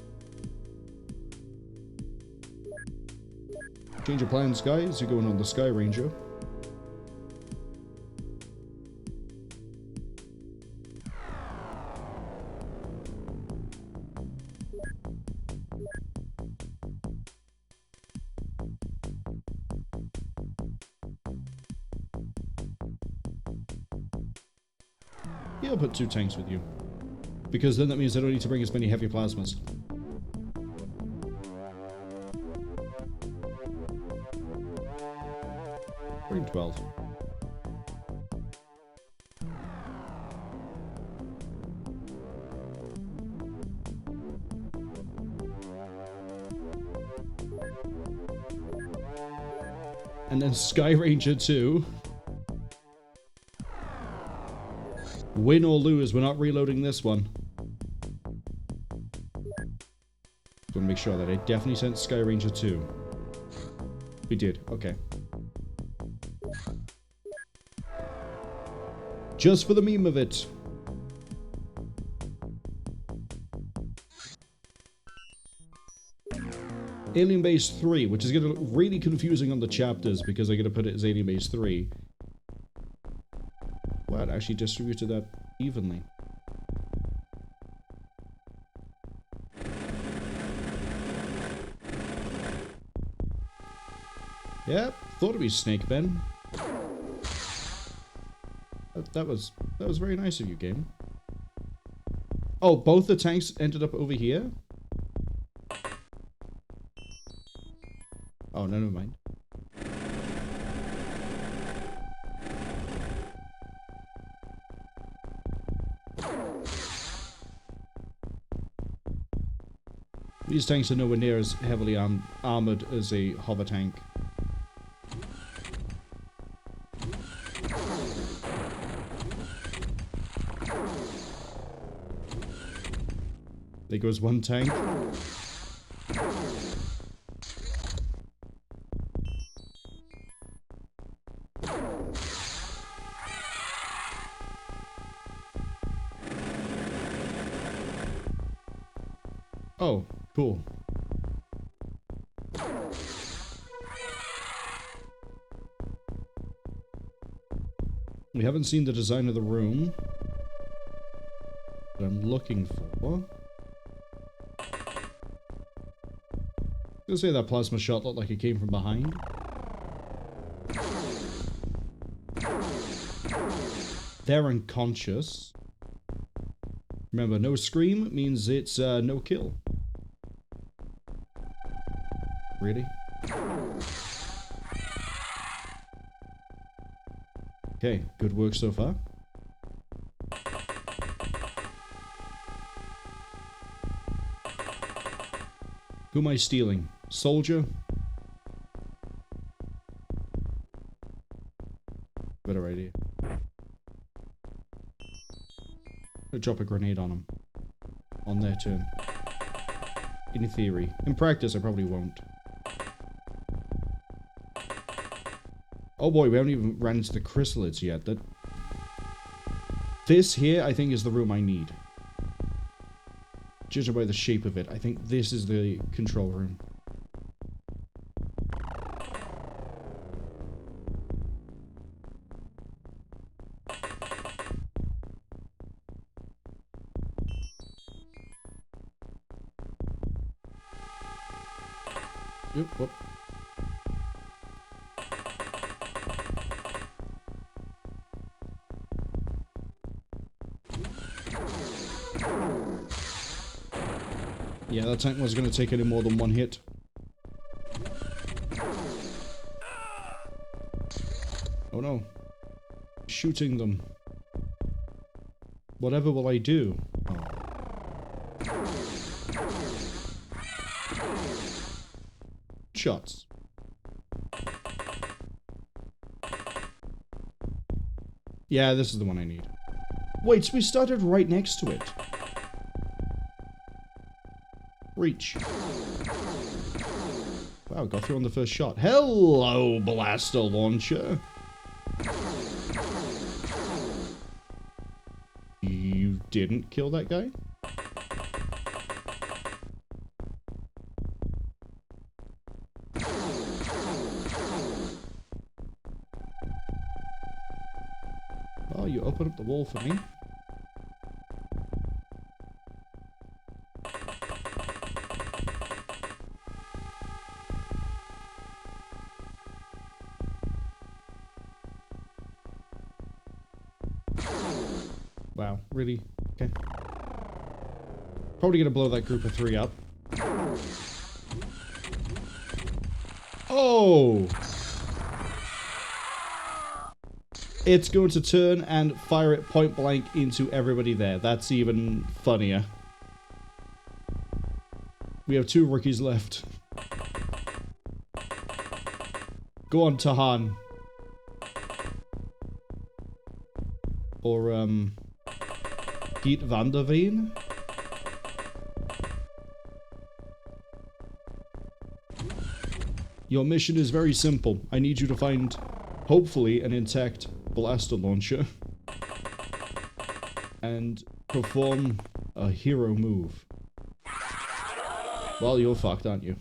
S1: Change your plans, guys. You're going on the Sky Ranger. Yeah, I'll put 2 tanks with you. Because then that means I don't need to bring as many heavy plasmas. Bring 12. And then Sky Ranger 2. Win or lose, we're not reloading this one. Just want to make sure that I definitely sent Sky Ranger 2. We did, okay. Just for the meme of it. Alien Base 3, which is going to look really confusing on the chapters because I'm going to put it as Alien Base 3. Wow, it actually distributed that evenly. Yep, thought it'd be Snake Ben. That was very nice of you, game. Oh, both the tanks ended up over here? Oh, no, never mind. These tanks are nowhere near as heavily armored as a hover tank. There goes one tank. Oh, cool. We haven't seen the design of the room that I'm looking for. I was gonna say that plasma shot looked like it came from behind. They're unconscious. Remember, no scream means it's no kill. Really? Okay, good work so far. Who am I stealing? Soldier? Better idea. I'll drop a grenade on him. On their turn. In theory. In practice, I probably won't. Oh boy, we haven't even ran into the chrysalids yet. This here, I think, is the room I need. Judging by the shape of it, I think this is the control room. Oop, whoop. Yeah, that tank wasn't going to take any more than one hit. Oh no. Shooting them. Whatever will I do? Shots. Yeah, this is the one I need. Wait, so we started right next to it. Reach. Wow, got through on the first shot. Hello, blaster launcher. You didn't kill that guy? Oh, you opened up the wall for me. Wow, really? Okay. Probably gonna blow that group of 3 up. Oh! It's going to turn and fire it point blank into everybody there. That's even funnier. We have 2 rookies left. Go on, Tahan. Or, Piet van der Veen? Your mission is very simple. I need you to find, hopefully, an intact blaster launcher. And perform a hero move. Well, you're fucked, aren't you?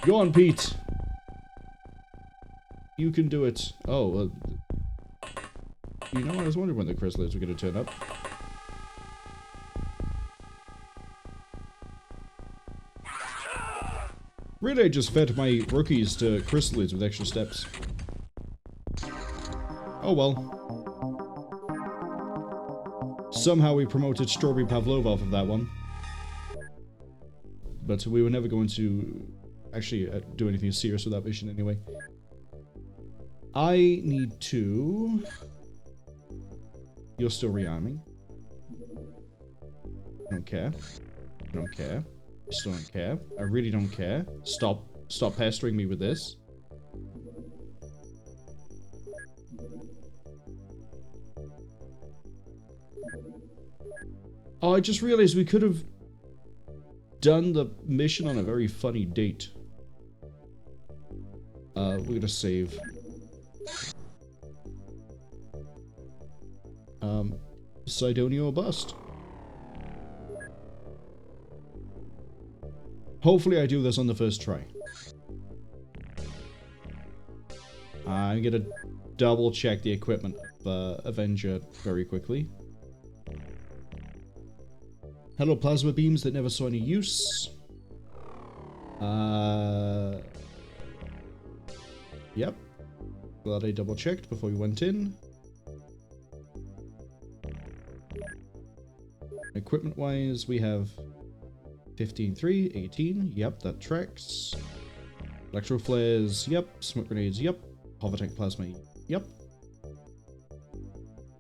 S1: Go on, Pete. You can do it. Oh, you know what? I was wondering when the chrysalids were going to turn up. Really, I just fed my rookies to chrysalids with extra steps. Oh well. Somehow we promoted Strawberry Pavlova off of that one. But we were never going to actually do anything serious with that mission anyway. I need to... You're still rearming. I don't care. I don't care. I still don't care. I really don't care. Stop pestering me with this. Oh, I just realized we could have done the mission on a very funny date. We're gonna save. Cydonia or bust. Hopefully I do this on the first try. I'm gonna double check the equipment of Avenger very quickly. Hello, plasma beams that never saw any use. Yep. Glad I double checked before we went in. Equipment wise, we have 15-3, 18. Yep, that tracks. Electro flares. Yep. Smoke grenades. Yep. Hover tank plasma. Yep.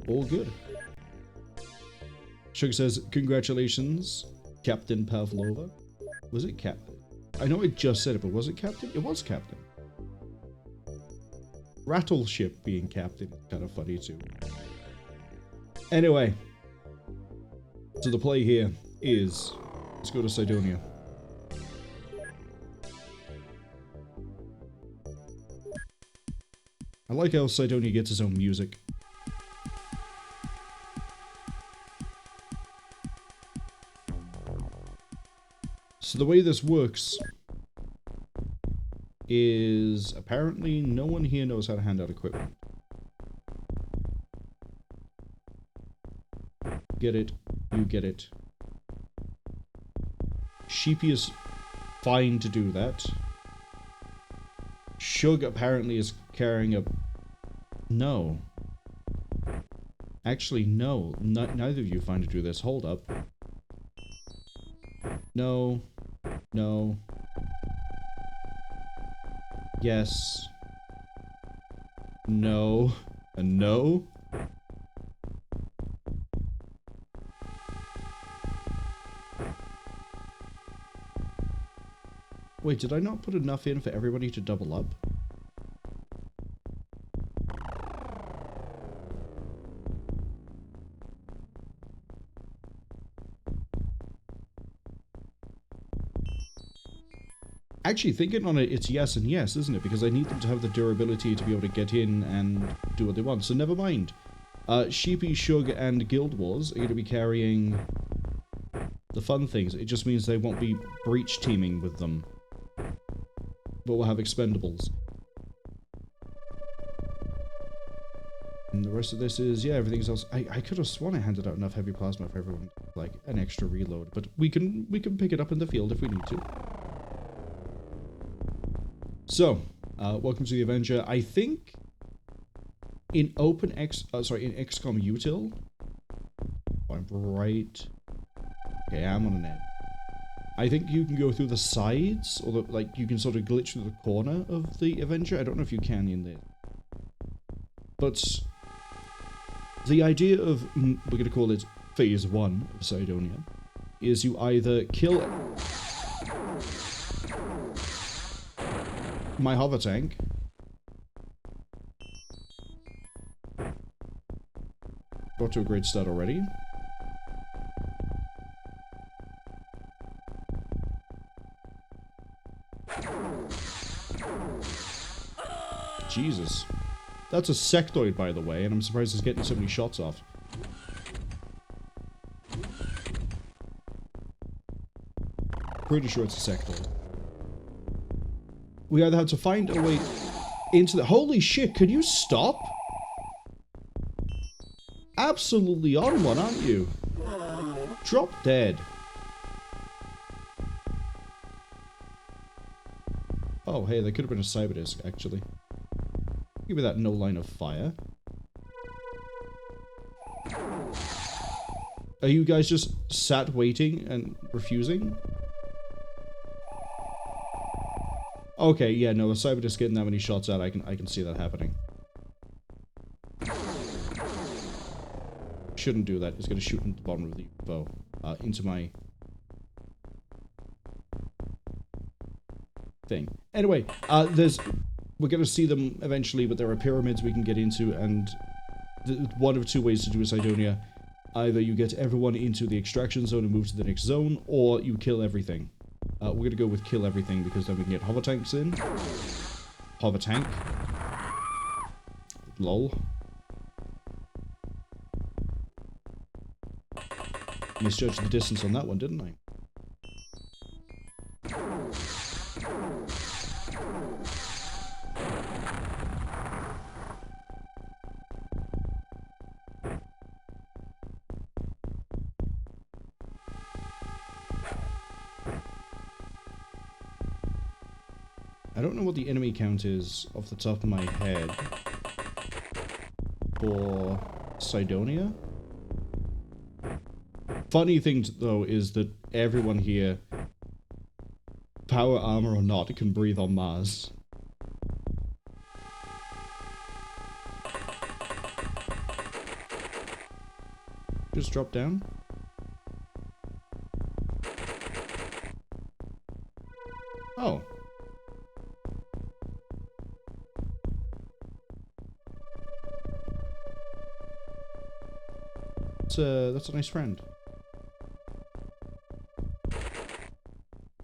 S1: All good. Sugar says, congratulations, Captain Pavlova. Was it Captain? I know I just said it, but was it Captain? It was Captain. Rattleship being Captain is kind of funny too. Anyway. So the play here is, let's go to Cydonia. I like how Cydonia gets his own music. So the way this works is apparently no one here knows how to hand out equipment. Get it, you get it. Sheepy is fine to do that. Shug apparently is carrying a... No. Actually, no. Neither of you find to do this. Hold up. No. No. Yes. No. And no. Wait, did I not put enough in for everybody to double up? Actually, thinking on it, it's yes and yes, isn't it? Because I need them to have the durability to be able to get in and do what they want. So never mind. Sheepy, Shug, and Guild Wars are going to be carrying the fun things. It just means they won't be breach teaming with them. But we'll have expendables. And the rest of this is, yeah, everything else. I could have sworn I handed out enough heavy plasma for everyone, like an extra reload. But we can pick it up in the field if we need to. So, welcome to the Avenger. I think in XCOM Util, I'm right. Okay, I'm on an end. I think you can go through the sides, or like you can sort of glitch through the corner of the Avenger. I don't know if you can in there, but the idea of we're going to call it Phase 1 of Cydonia is you either kill my hover tank, got to a great start already. Jesus. That's a sectoid, by the way, and I'm surprised it's getting so many shots off. Pretty sure it's a sectoid. We either have to find a way into the... Holy shit, could you stop? Absolutely on one, aren't you? Drop dead. Oh, hey, there could have been a cyber disc, actually. Give me that no line of fire. Are you guys just sat waiting and refusing? Okay, yeah, no, the cyber disc getting that many shots out, I can see that happening. Shouldn't do that. It's gonna shoot into the bottom of the UFO. Into my thing. Anyway, we're gonna see them eventually, but there are pyramids we can get into, and one of two ways to do a Cydonia. Either you get everyone into the extraction zone and move to the next zone, or you kill everything. We're gonna go with kill everything, because then we can get hover tanks in. Hover tank. Lol. Misjudged the distance on that one, didn't I? I don't know what the enemy count is off the top of my head for Cydonia. Funny thing, though, is that everyone here, power armor or not, can breathe on Mars. Just drop down. Oh. That's a nice friend.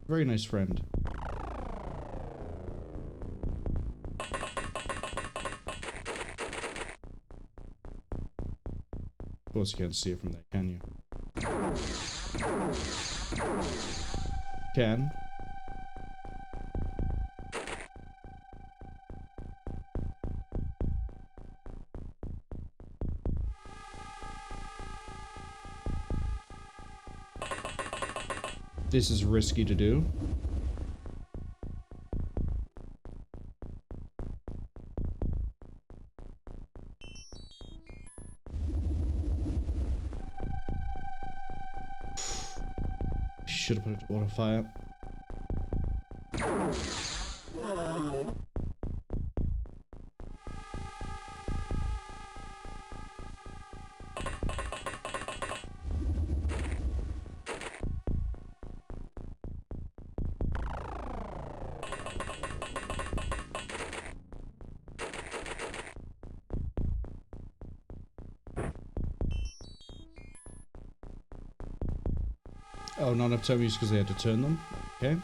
S1: Very nice friend. Of course you can't see it from there, can you? Can. This is risky to do. Should have put it to water fire. Oh, not enough time use because they had to turn them. Okay.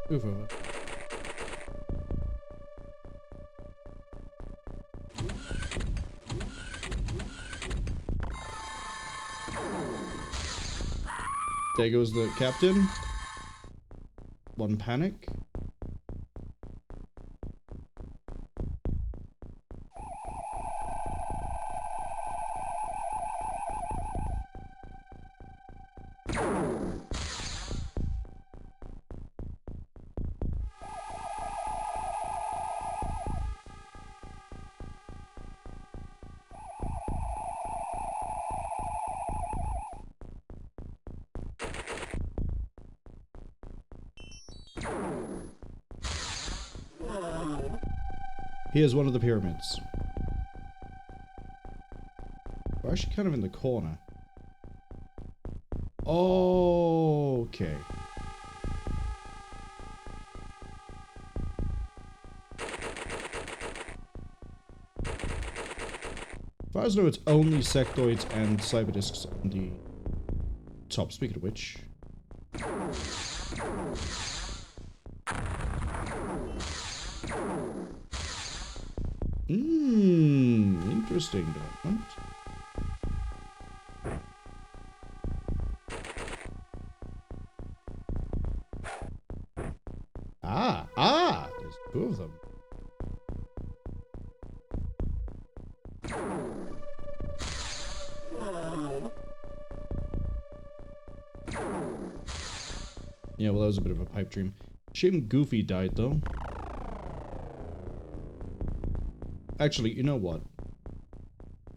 S1: Move over. There goes the captain. One panic. Here's one of the pyramids. We're actually kind of in the corner. Okay. far as I know, it's only sectoids and cyberdiscs on the top. Speaking of which... interesting development. There's two of them. Yeah, well, that was a bit of a pipe dream. Shame Goofy died, though. Actually, you know what?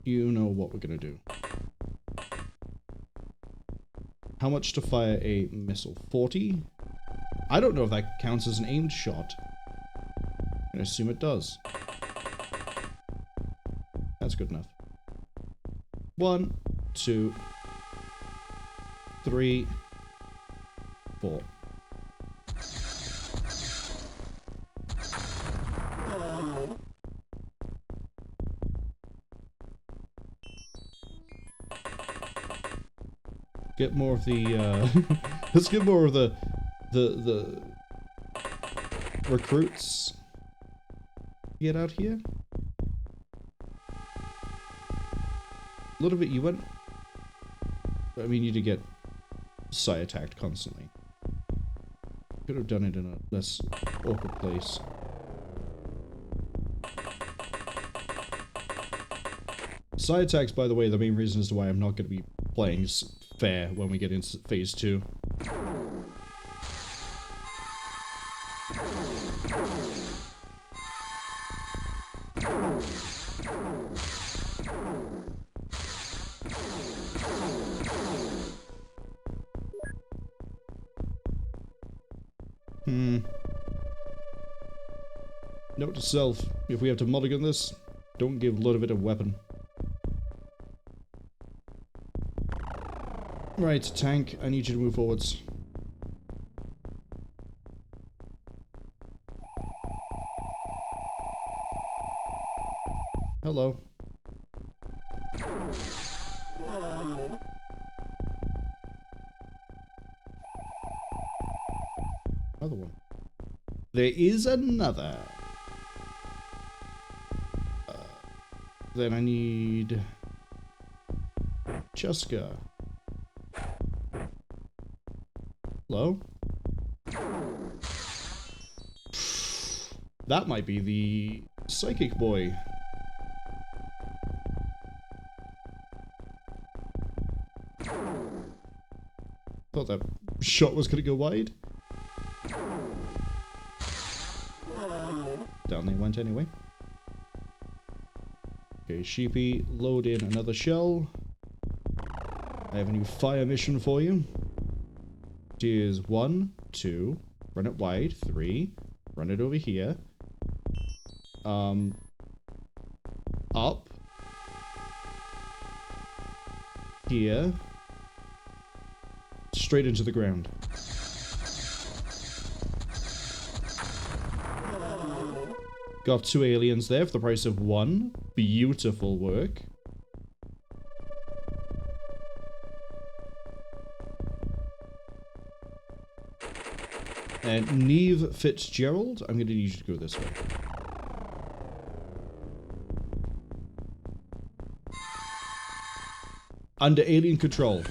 S1: You know what we're gonna do. How much to fire a missile? 40? I don't know if that counts as an aimed shot. I'm gonna assume it does. That's good enough. 1, 2, 3, 4. Get more of the, let's get more of the recruits. Get out here. A little bit you went. I mean, you did get psi attacked constantly. Could have done it in a less awkward place. Psi attacks, by the way, the main reason as to why I'm not going to be playing fair when we get into phase 2. Note to self, if we have to mulligan this, don't give Ludovic a weapon. Right, tank, I need you to move forwards. Hello. Another one. There is another. Then I need... Cheska. Hello? That might be the psychic boy. Thought that shot was gonna go wide. Down they went anyway. Okay, Sheepy, load in another shell. I have a new fire mission for you. Here's 1, 2, run it wide, 3, run it over here. Up. Here. Straight into the ground. Got 2 aliens there for the price of 1. Beautiful work. And Neve Fitzgerald, I'm going to need you to go this way. Under alien control.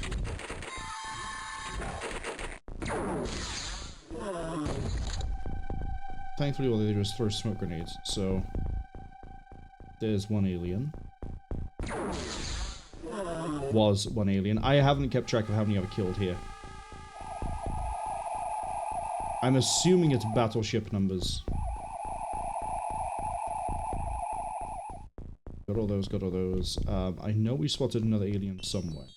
S1: Thankfully, all they did was throw smoke grenades, so... There's 1 alien. Was 1 alien. I haven't kept track of how many I've killed here. I'm assuming it's battleship numbers. Got all those, got all those. I know we spotted another alien somewhere.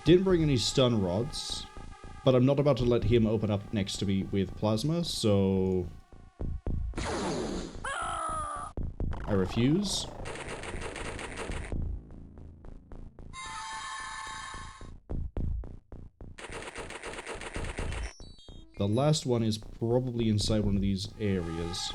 S1: Didn't bring any stun rods, but I'm not about to let him open up next to me with plasma, so... I refuse. The last one is probably inside one of these areas.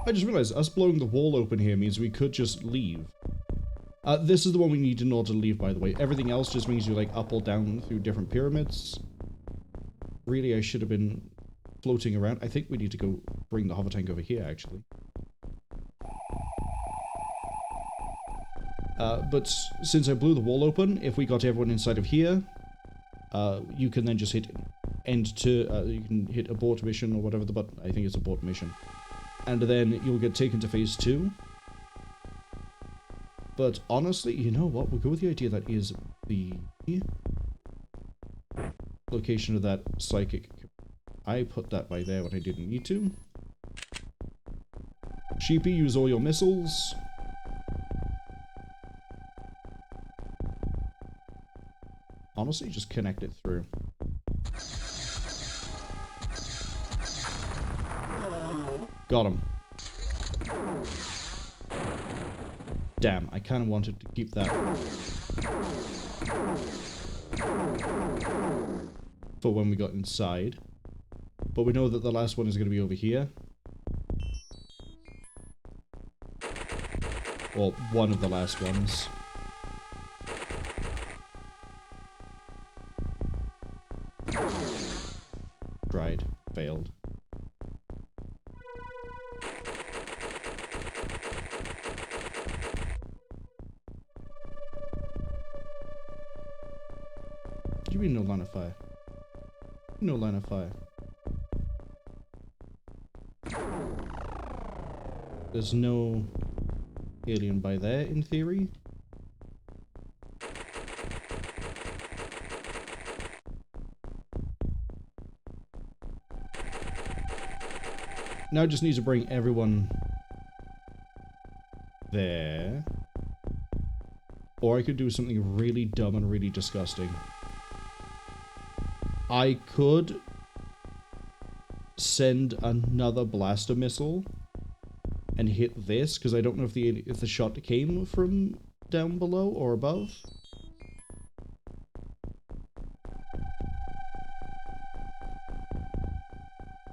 S1: I just realized us blowing the wall open here means we could just leave. This is the one we need in order to leave, by the way. Everything else just means you're like up or down through different pyramids. Really, I should have been floating around. I think we need to go bring the hover tank over here, actually. But since I blew the wall open, if we got everyone inside of here, you can then just hit end to, you can hit abort mission or whatever the button, I think it's abort mission. And then you'll get taken to phase 2. But honestly, you know what? We'll go with the idea that is the location of that psychic. I put that by there when I didn't need to. Sheepy, use all your missiles. Honestly, just connect it through. Got him. Damn, I kind of wanted to keep that for when we got inside. But we know that the last one is going to be over here. Or one of the last ones. Tried. Failed. What do you mean no line of fire? No line of fire. There's no alien by there, in theory. Now I just need to bring everyone there. Or I could do something really dumb and really disgusting. I could send another blaster missile and hit this, because I don't know if the shot came from down below or above.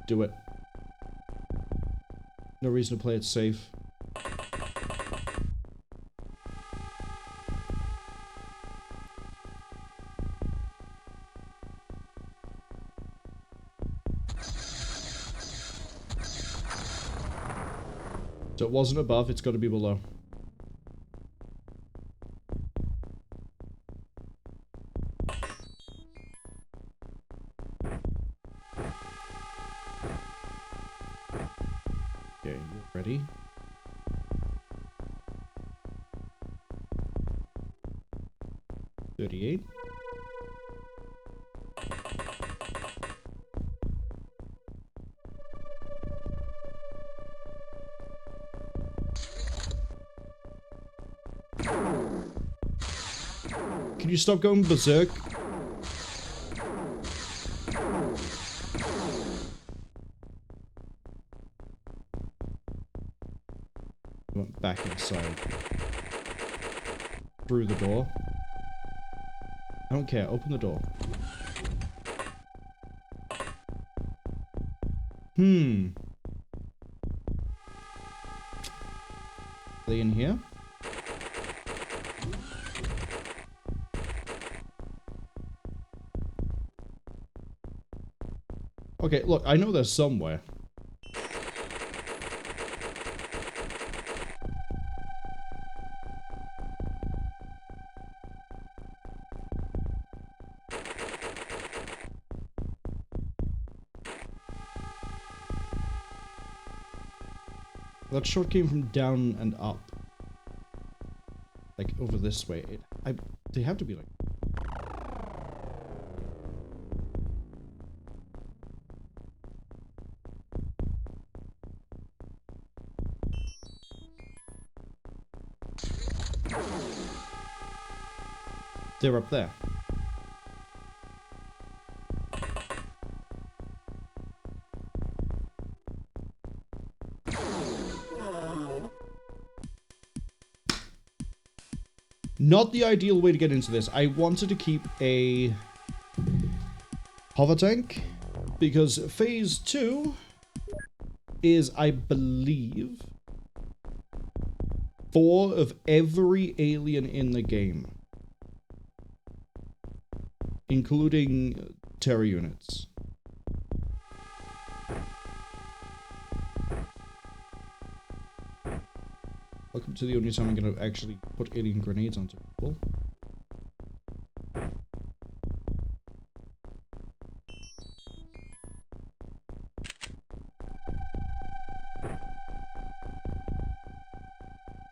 S1: Do it. No reason to play it safe. So it wasn't above, it's got to be below. Okay, ready? $38. Can you stop going berserk? Went back inside. Through the door. I don't care, open the door. Are they in here? Okay, look, I know they're somewhere. That shot came from down and up. Like, over this way. They have to be like... They're up there. Not the ideal way to get into this. I wanted to keep a hover tank because phase 2 is, I believe, 4 of every alien in the game, including terror units. Welcome to the only time I'm going to actually put alien grenades onto people.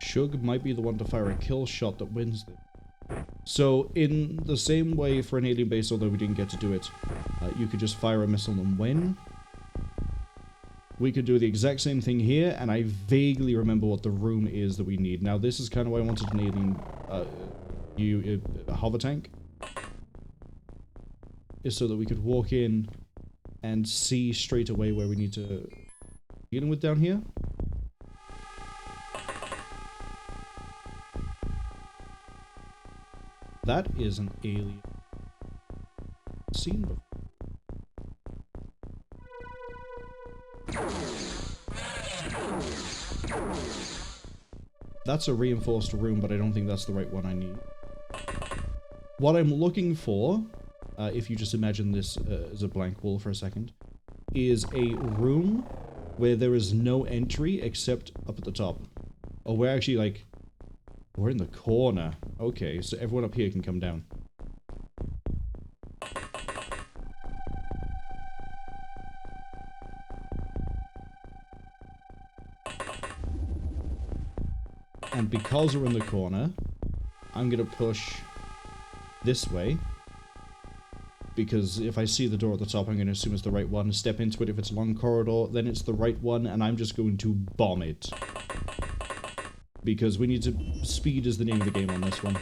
S1: Shug might be the one to fire a kill shot that wins this. So, in the same way for an alien base, although we didn't get to do it, you could just fire a missile and win. We could do the exact same thing here, and I vaguely remember what the room is that we need. Now, this is kind of why I wanted an alien hover tank. Is so that we could walk in and see straight away where we need to begin with down here. That is an alien seen before. That's a reinforced room, but I don't think that's the right one I need. What I'm looking for, if you just imagine this as a blank wall for a second, is a room where there is no entry except up at the top. Oh, we're actually like... we're in the corner. Okay, so everyone up here can come down. And because we're in the corner, I'm gonna push this way. Because if I see the door at the top, I'm gonna assume it's the right one. Step into it. If it's a long corridor, then it's the right one, and I'm just going to bomb it. Because we need to... speed is the name of the game on this one.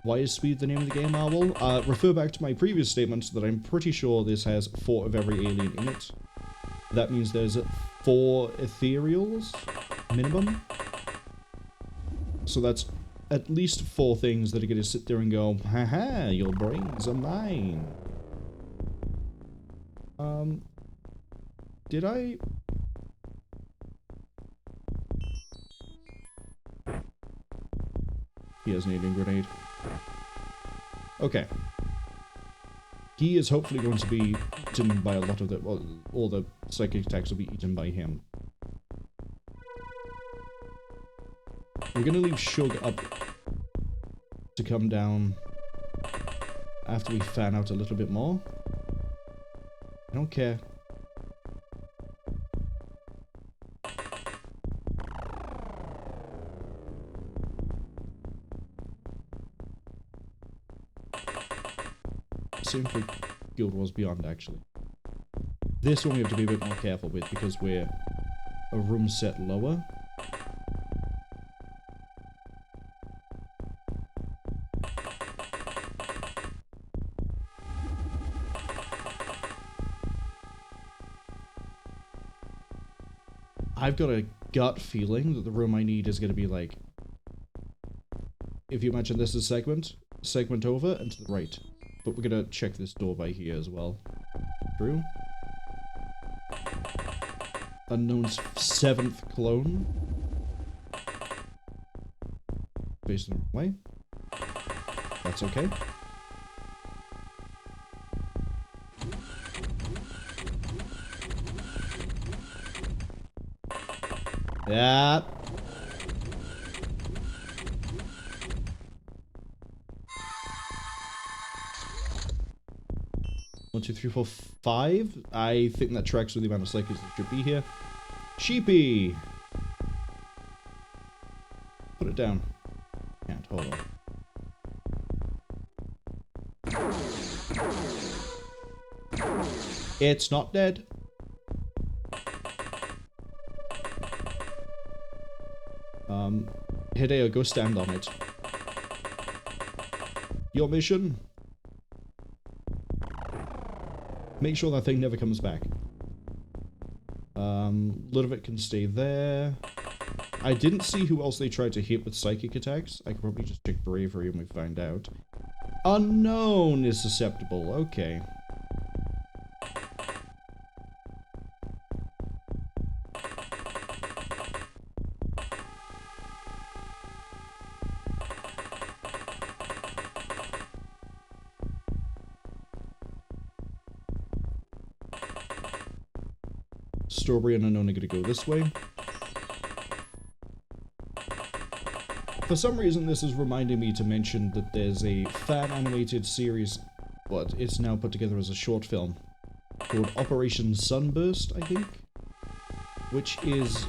S1: Why is speed the name of the game, Marwol? Refer back to my previous statement that I'm pretty sure this has 4 of every alien in it. That means there's 4 ethereals, minimum. So that's at least 4 things that are going to sit there and go, haha, your brains are mine. Did I... He has an alien grenade. Okay. He is hopefully going to be eaten by a lot of the... well, all the psychic attacks will be eaten by him. We're going to leave Shug up to come down after we fan out a little bit more. I don't care. Same for Guild Wars Beyond, actually. This one we have to be a bit more careful with because we're a room set lower. I've got a gut feeling that the room I need is going to be like... if you imagine this as segment over and to the right. But we're going to check this door by here as well. True. Unknown's 7th clone. Facing the wrong way. That's okay. Yeah. 1, 2, 3, 4, 5. I think that tracks with the amount of psychics that should be here. Sheepy! Put it down. Can't, hold on. It's not dead. Hideo, go stand on it. Your mission? Make sure that thing never comes back. Ludovic can stay there. I didn't see who else they tried to hit with psychic attacks. I could probably just check bravery and we find out. Unknown is susceptible. Okay. Strawberry and Unknown are going to go this way. For some reason, this is reminding me to mention that there's a fan-animated series, but it's now put together as a short film, called Operation Sunburst, I think, which is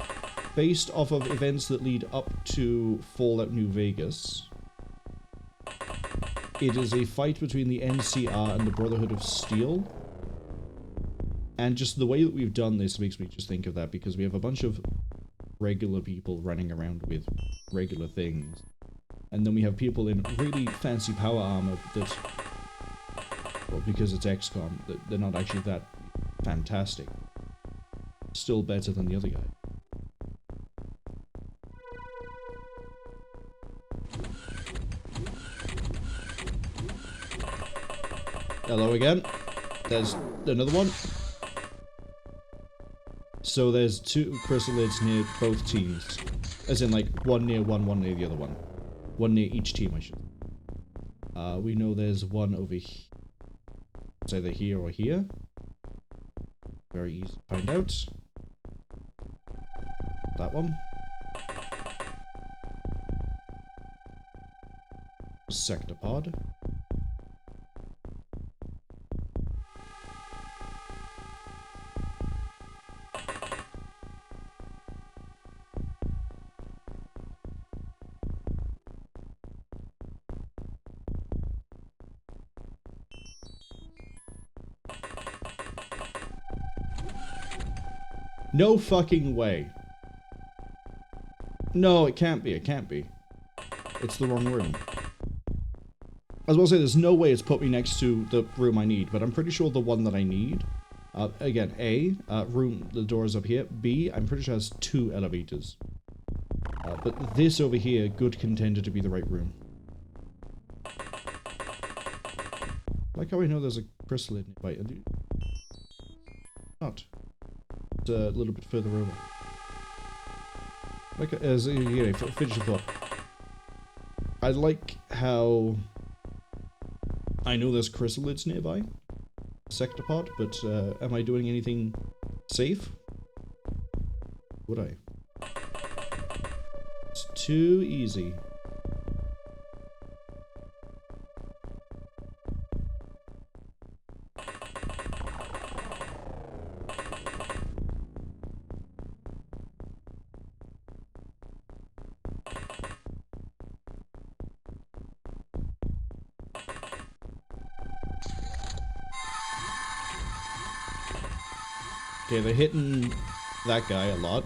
S1: based off of events that lead up to Fallout New Vegas. It is a fight between the NCR and the Brotherhood of Steel. And just the way that we've done this makes me just think of that, because we have a bunch of regular people running around with regular things. And then we have people in really fancy power armor that, well, because it's XCOM, they're not actually that fantastic. Still better than the other guy. Hello again. There's another one. So there's two chrysalids near both teams. As in, like, one near one, one near the other one. One near each team, I should. We know there's one over here. It's either here or here. Very easy to find out. That one. Sector pod. No fucking way. No, it can't be. It can't be. It's the wrong room. I was about to say, there's no way it's put me next to the room I need, but I'm pretty sure the one that I need. Again, A, room, the door is up here. B, I'm pretty sure has 2 elevators. But this over here, good contender to be the right room. Like how I know there's a chrysalid nearby. Not. It's a little bit further over. Like, finish the thought. I like how I know there's chrysalids nearby, sector pod, but am I doing anything safe? Would I? It's too easy. Okay, they're hitting that guy a lot.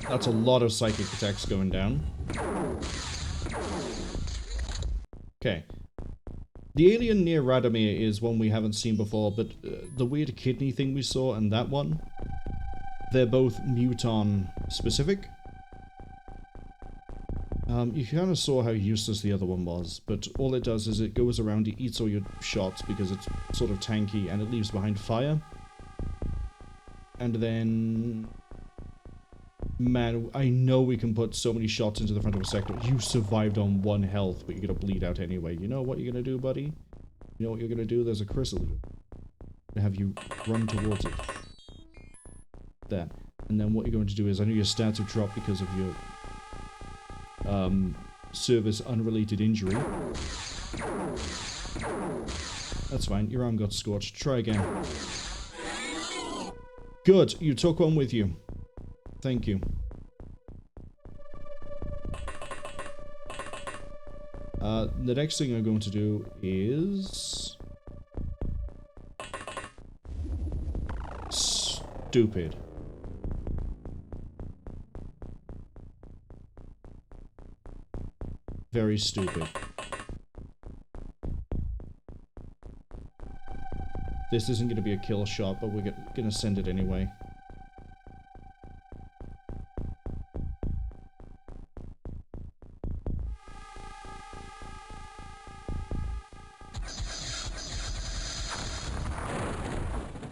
S1: That's a lot of psychic attacks going down. Okay. The alien near Radomir is one we haven't seen before, but the weird kidney thing we saw and that one, they're both Muton specific. You kind of saw how useless the other one was, but all it does is it goes around, it eats all your shots because it's sort of tanky and it leaves behind fire. And then... Man, I know we can put so many shots into the front of a sector. You survived on 1 health, but you're gonna bleed out anyway. You know what you're gonna do, buddy? You know what you're gonna do? There's a chrysalid. I'm gonna have you run towards it. There. And then what you're going to do is, I know your stats have dropped because of your service unrelated injury. That's fine, your arm got scorched. Try again. Good, you took one with you. Thank you. The next thing I'm going to do is... Stupid. Very stupid. This isn't going to be a kill shot, but we're going to send it anyway.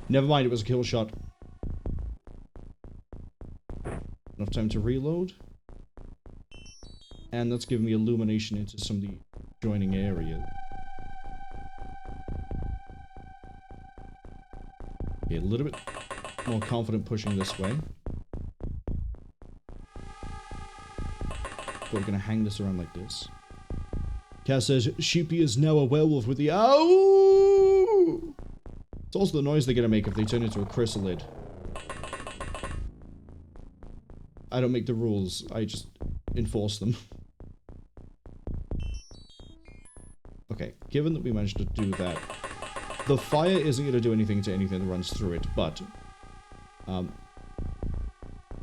S1: Never mind, it was a kill shot. Enough time to reload. And that's giving me illumination into some of the adjoining areas. Okay, a little bit more confident pushing this way. But we're gonna hang this around like this. Cass says, Sheepy is now a werewolf with the ow! It's also the noise they're gonna make if they turn into a chrysalid. I don't make the rules, I just enforce them. Okay, given that we managed to do that, the fire isn't going to do anything to anything that runs through it, but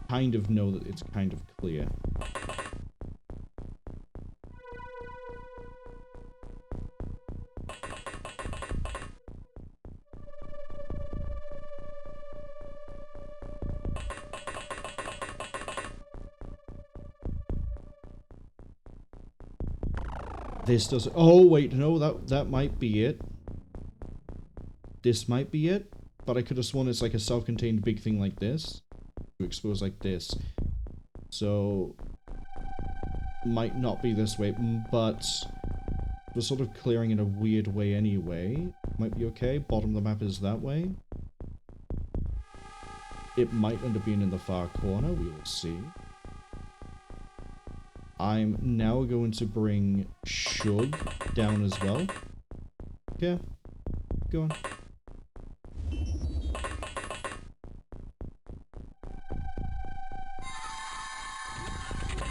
S1: kind of know that it's kind of clear. This doesn't... Oh, wait, no, that might be it. This might be it, but I could have sworn it's like a self-contained big thing like this. To expose like this. So... Might not be this way, but... We're sort of clearing in a weird way anyway. Might be okay. Bottom of the map is that way. It might end up being in the far corner, we will see. I'm now going to bring Shug down as well. Yeah, go on.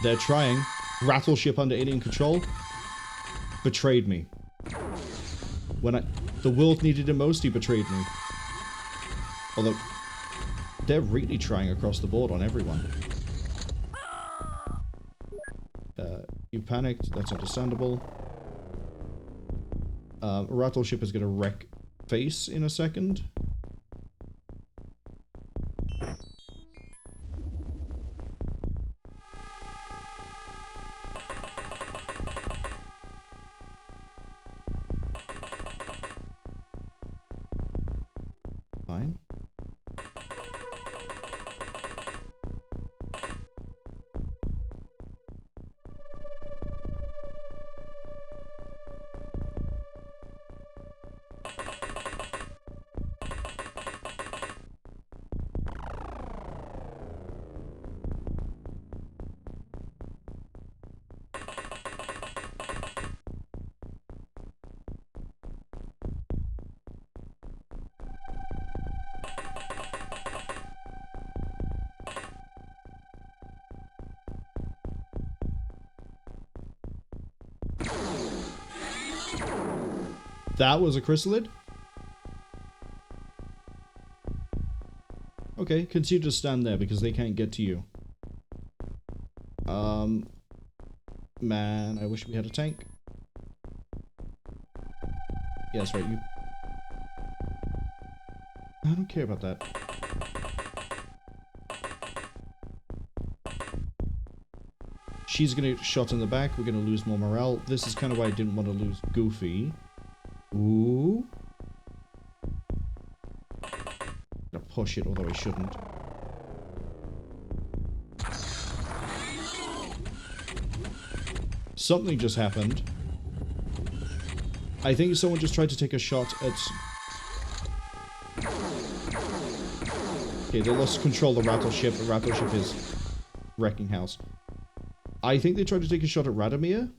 S1: They're trying. Rattleship under alien control. Betrayed me. When the world needed him most, he betrayed me. Although, they're really trying across the board on everyone. You panicked, that's understandable. Rattleship is going to wreck face in a second. Fine. That was a chrysalid? Okay, continue to stand there because they can't get to you. Man, I wish we had a tank. Yeah, that's right, you... I don't care about that. She's gonna get shot in the back, we're gonna lose more morale. This is kind of why I didn't want to lose Goofy. Ooh. I'm gonna push it, although I shouldn't. Something just happened. I think someone just tried to take a shot at... Okay, they lost control of the Rattleship. The Rattleship is wrecking house. I think they tried to take a shot at Radomir.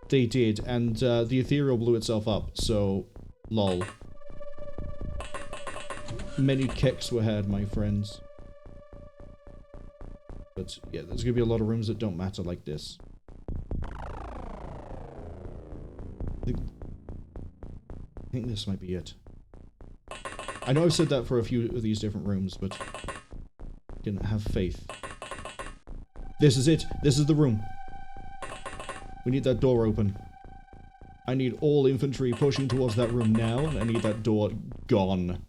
S1: They did, and the Ethereal blew itself up, so... lol. Many kicks were had, my friends. But, yeah, there's gonna be a lot of rooms that don't matter like this. I think this might be it. I know I've said that for a few of these different rooms, but... didn't have faith. This is it! This is the room! We need that door open. I need all infantry pushing towards that room now. I need that door gone.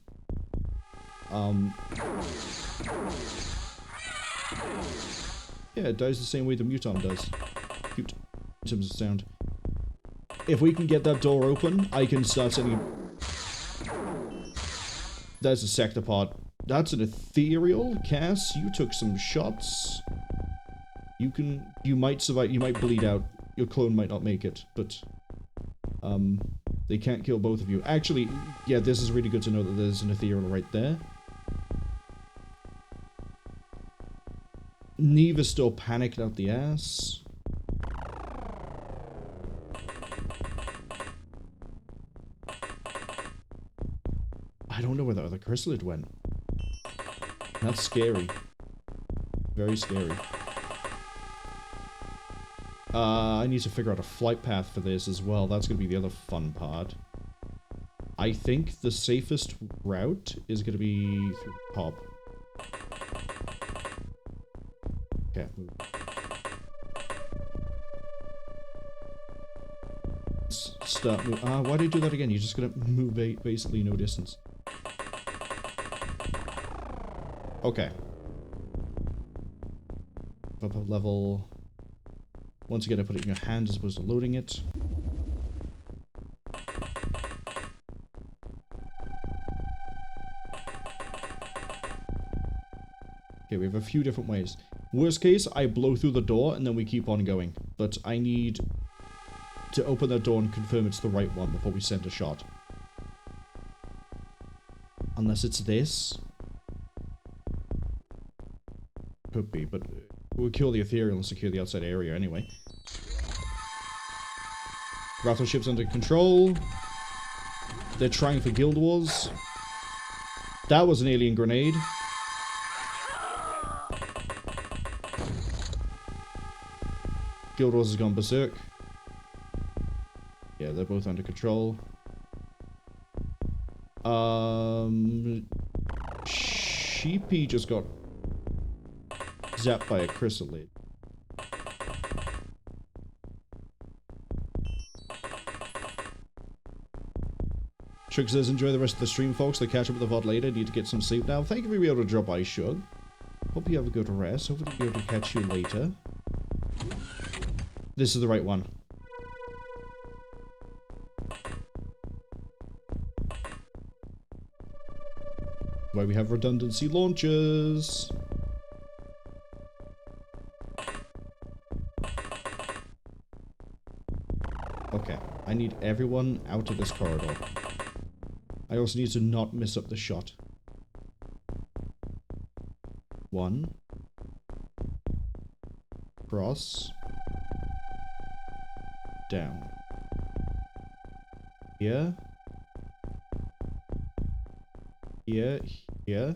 S1: Yeah, it dies the same way the muton does. Cute. In terms of sound. If we can get that door open, I can start sending... That's a sector pod. That's an ethereal. Cass, you took some shots. You might survive, you might bleed out. Your clone might not make it, but... they can't kill both of you. Actually, yeah, this is really good to know that there's an ethereal right there. Neva's still panicked out the ass. I don't know where the other chrysalid went. That's scary. Very scary. I need to figure out a flight path for this as well. That's going to be the other fun part. I think the safest route is going to be through the top. Okay, move. Start move. Why did you do that again? You're just going to move basically no distance. Okay. Up a level. Once again, I put it in your hand as opposed to loading it. Okay, we have a few different ways. Worst case, I blow through the door and then we keep on going. But I need to open that door and confirm it's the right one before we send a shot. Unless it's this. Could be, but we'll kill the ethereal and secure the outside area anyway. Battleship's under control. They're trying for Guild Wars. That was an alien grenade. Guild Wars has gone berserk. Yeah, they're both under control. Sheepy just got zapped by a chrysalid. Shug says, enjoy the rest of the stream, folks. They'll catch up with the VOD later. Need to get some sleep now. Thank you for being able to drop by, Shug. Hope you have a good rest. Hopefully we'll be able to catch you later. This is the right one. Why we have redundancy launchers. Okay, I need everyone out of this corridor. I also need to not miss up the shot. 1. Cross. Down. Here. Here. Here.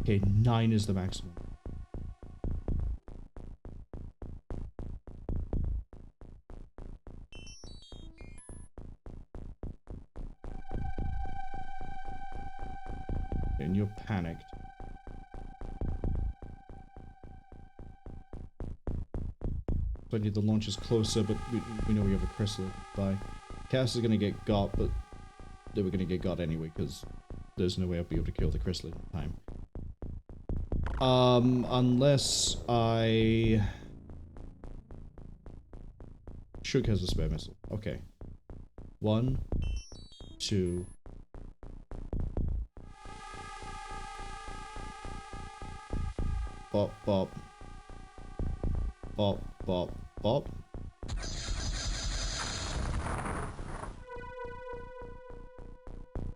S1: Okay, 9 is the maximum. And you're panicked. So I need the launchers closer, but we know we have a chrysalid. Bye. Cass is gonna get got, but they were gonna get got anyway, because there's no way I'll be able to kill the chrysalid in time. Unless I... Shug has a spare missile. Okay. 1, 2... Bop, bop. Bop, bop, bop.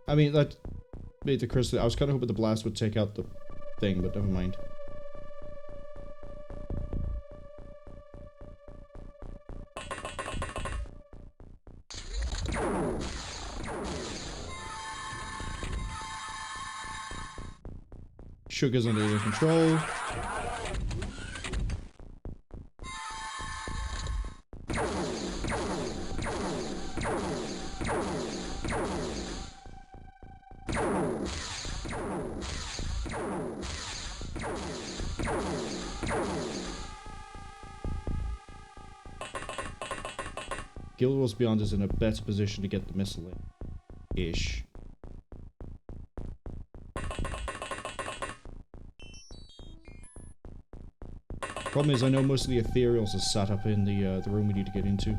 S1: I mean, that made the crystal. I was kind of hoping the blast would take out the thing, but never mind. Sugar's under control. Guild Wars Beyond is in a better position to get the missile in. Ish. Problem is, I know most of the ethereals are sat up in the room we need to get into.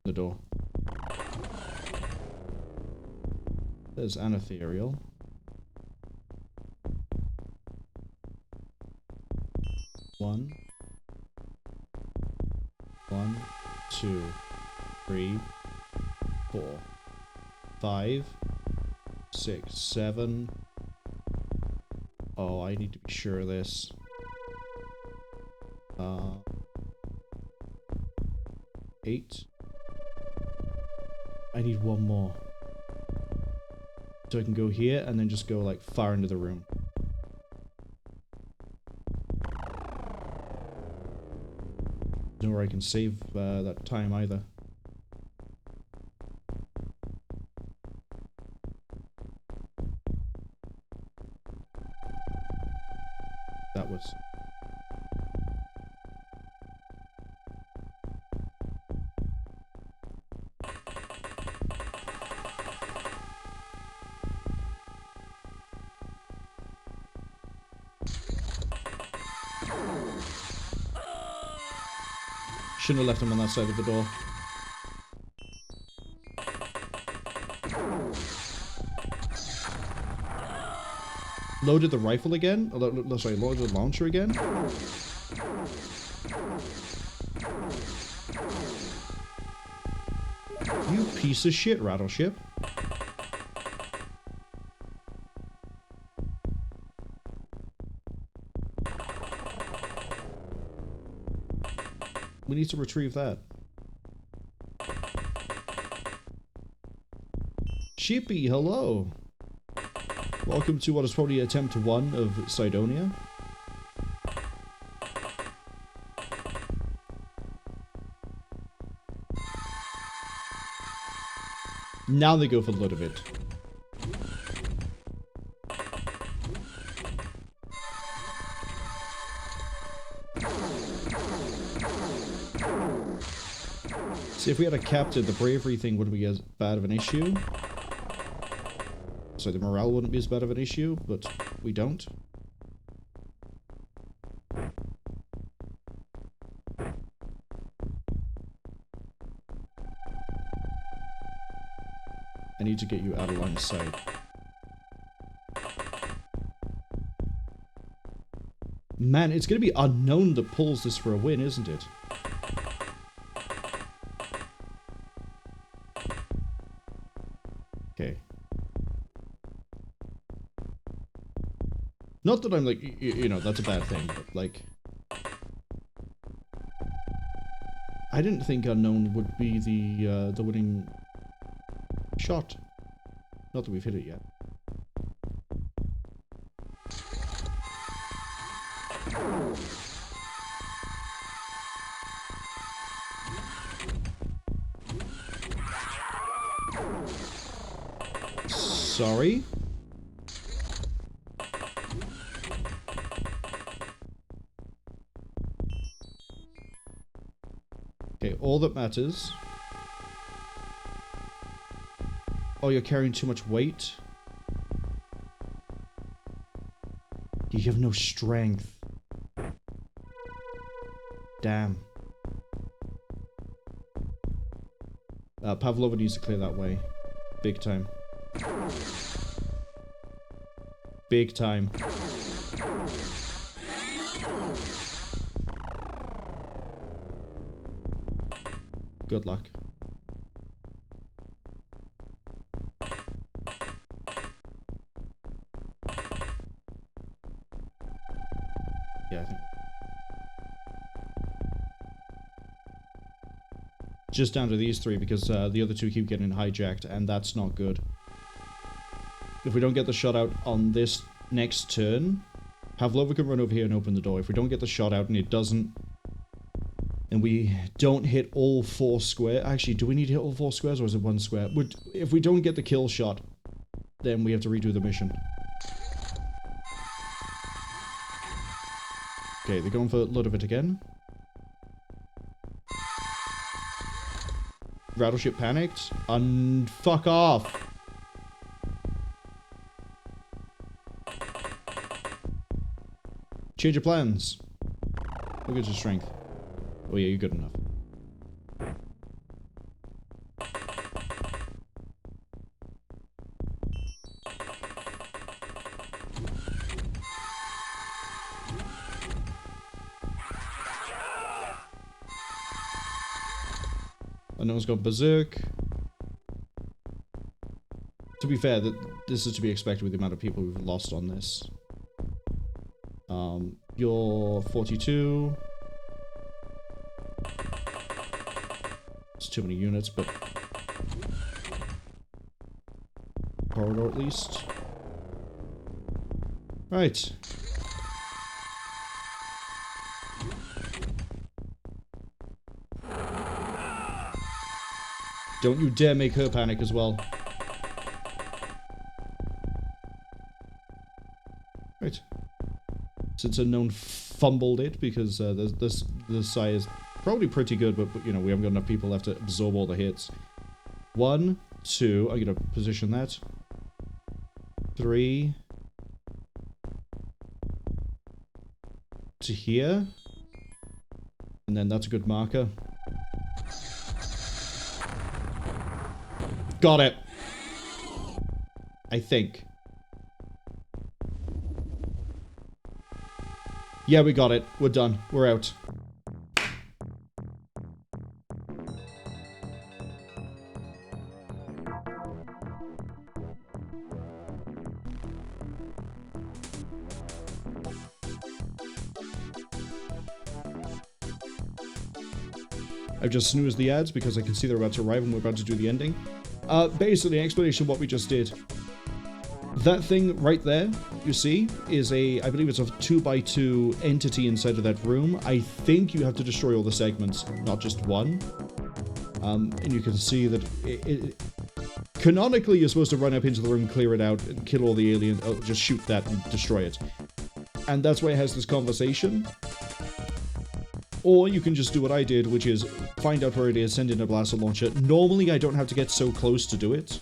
S1: The door. There's an ethereal. One, 2, 3, 4, 5, 6, 7. Oh, I need to be sure of this. 8. I need one more. So I can go here and then just go like far into the room. Nowhere I can save that time either. That was... Shouldn't have left him on that side of the door. Loaded the rifle again? Sorry, loaded the launcher again? You piece of shit, Rattleship. We need to retrieve that. Sheepy, hello. Welcome to what is probably attempt 1 of Cydonia. Now they go for the load of it. See, if we had a captain, the bravery thing wouldn't be as bad of an issue. So the morale wouldn't be as bad of an issue, but we don't. I need to get you out of line of sight. Man, it's going to be unknown that pulls this for a win, isn't it? Okay. Not that I'm like, you know, that's a bad thing, but like... I didn't think unknown would be the winning shot. Not that we've hit it yet. Sorry? Okay, all that matters... Oh, you're carrying too much weight? You have no strength. Damn. Pavlova needs to clear that way. Big time. Big time. Good luck. Yeah, I think. Just down to these three because the other two keep getting hijacked, and that's not good. If we don't get the shot out on this next turn, Pavlova can run over here and open the door. If we don't get the shot out and it doesn't, and we don't hit all 4 squares. Actually, do we need to hit all 4 squares, or is it 1 square? If we don't get the kill shot, then we have to redo the mission. Okay, they're going for Ludovic again. Rattleship panicked. And fuck off. Change your plans. Look at your strength. Oh yeah, you're good enough. Another one's got berserk. To be fair, this is to be expected with the amount of people we've lost on this. You're 42. It's too many units, but corridor at least. Right. Don't you dare make her panic as well. Right. Since Unknown fumbled it, because this side is probably pretty good, but you know, we haven't got enough people left to absorb all the hits. 1, 2, I'm gonna position that. 3 to here. And then that's a good marker. Got it. I think. Yeah, we got it. We're done. We're out. I've just snoozed the ads because I can see they're about to arrive and we're about to do the ending. Basically, explanation of what we just did. That thing right there, you see, is I believe it's a 2x2 entity inside of that room. I think you have to destroy all the segments, not just one. And you can see that canonically, you're supposed to run up into the room, clear it out, and kill all the aliens, just shoot that and destroy it. And that's why it has this conversation. Or you can just do what I did, which is find out where it is, send in a blaster launcher. Normally, I don't have to get so close to do it.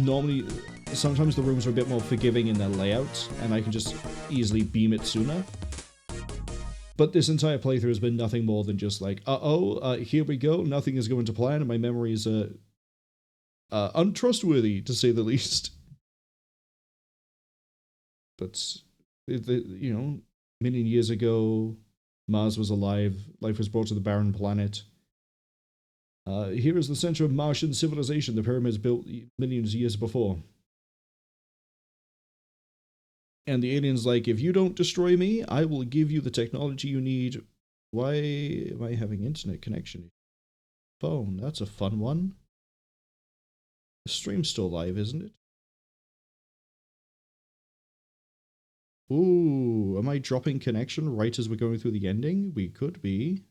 S1: Normally, sometimes the rooms are a bit more forgiving in their layout, and I can just easily beam it sooner. But this entire playthrough has been nothing more than just like, here we go, nothing is going to plan, and my memories are untrustworthy, to say the least. But, you know, a million years ago, Mars was alive, life was brought to the barren planet. Here is the center of Martian civilization, the pyramids built millions of years before. And the alien's like, if you don't destroy me, I will give you the technology you need. Why am I having internet connection? Phone, that's a fun one. The stream's still live, isn't it? Ooh, am I dropping connection right as we're going through the ending? We could be.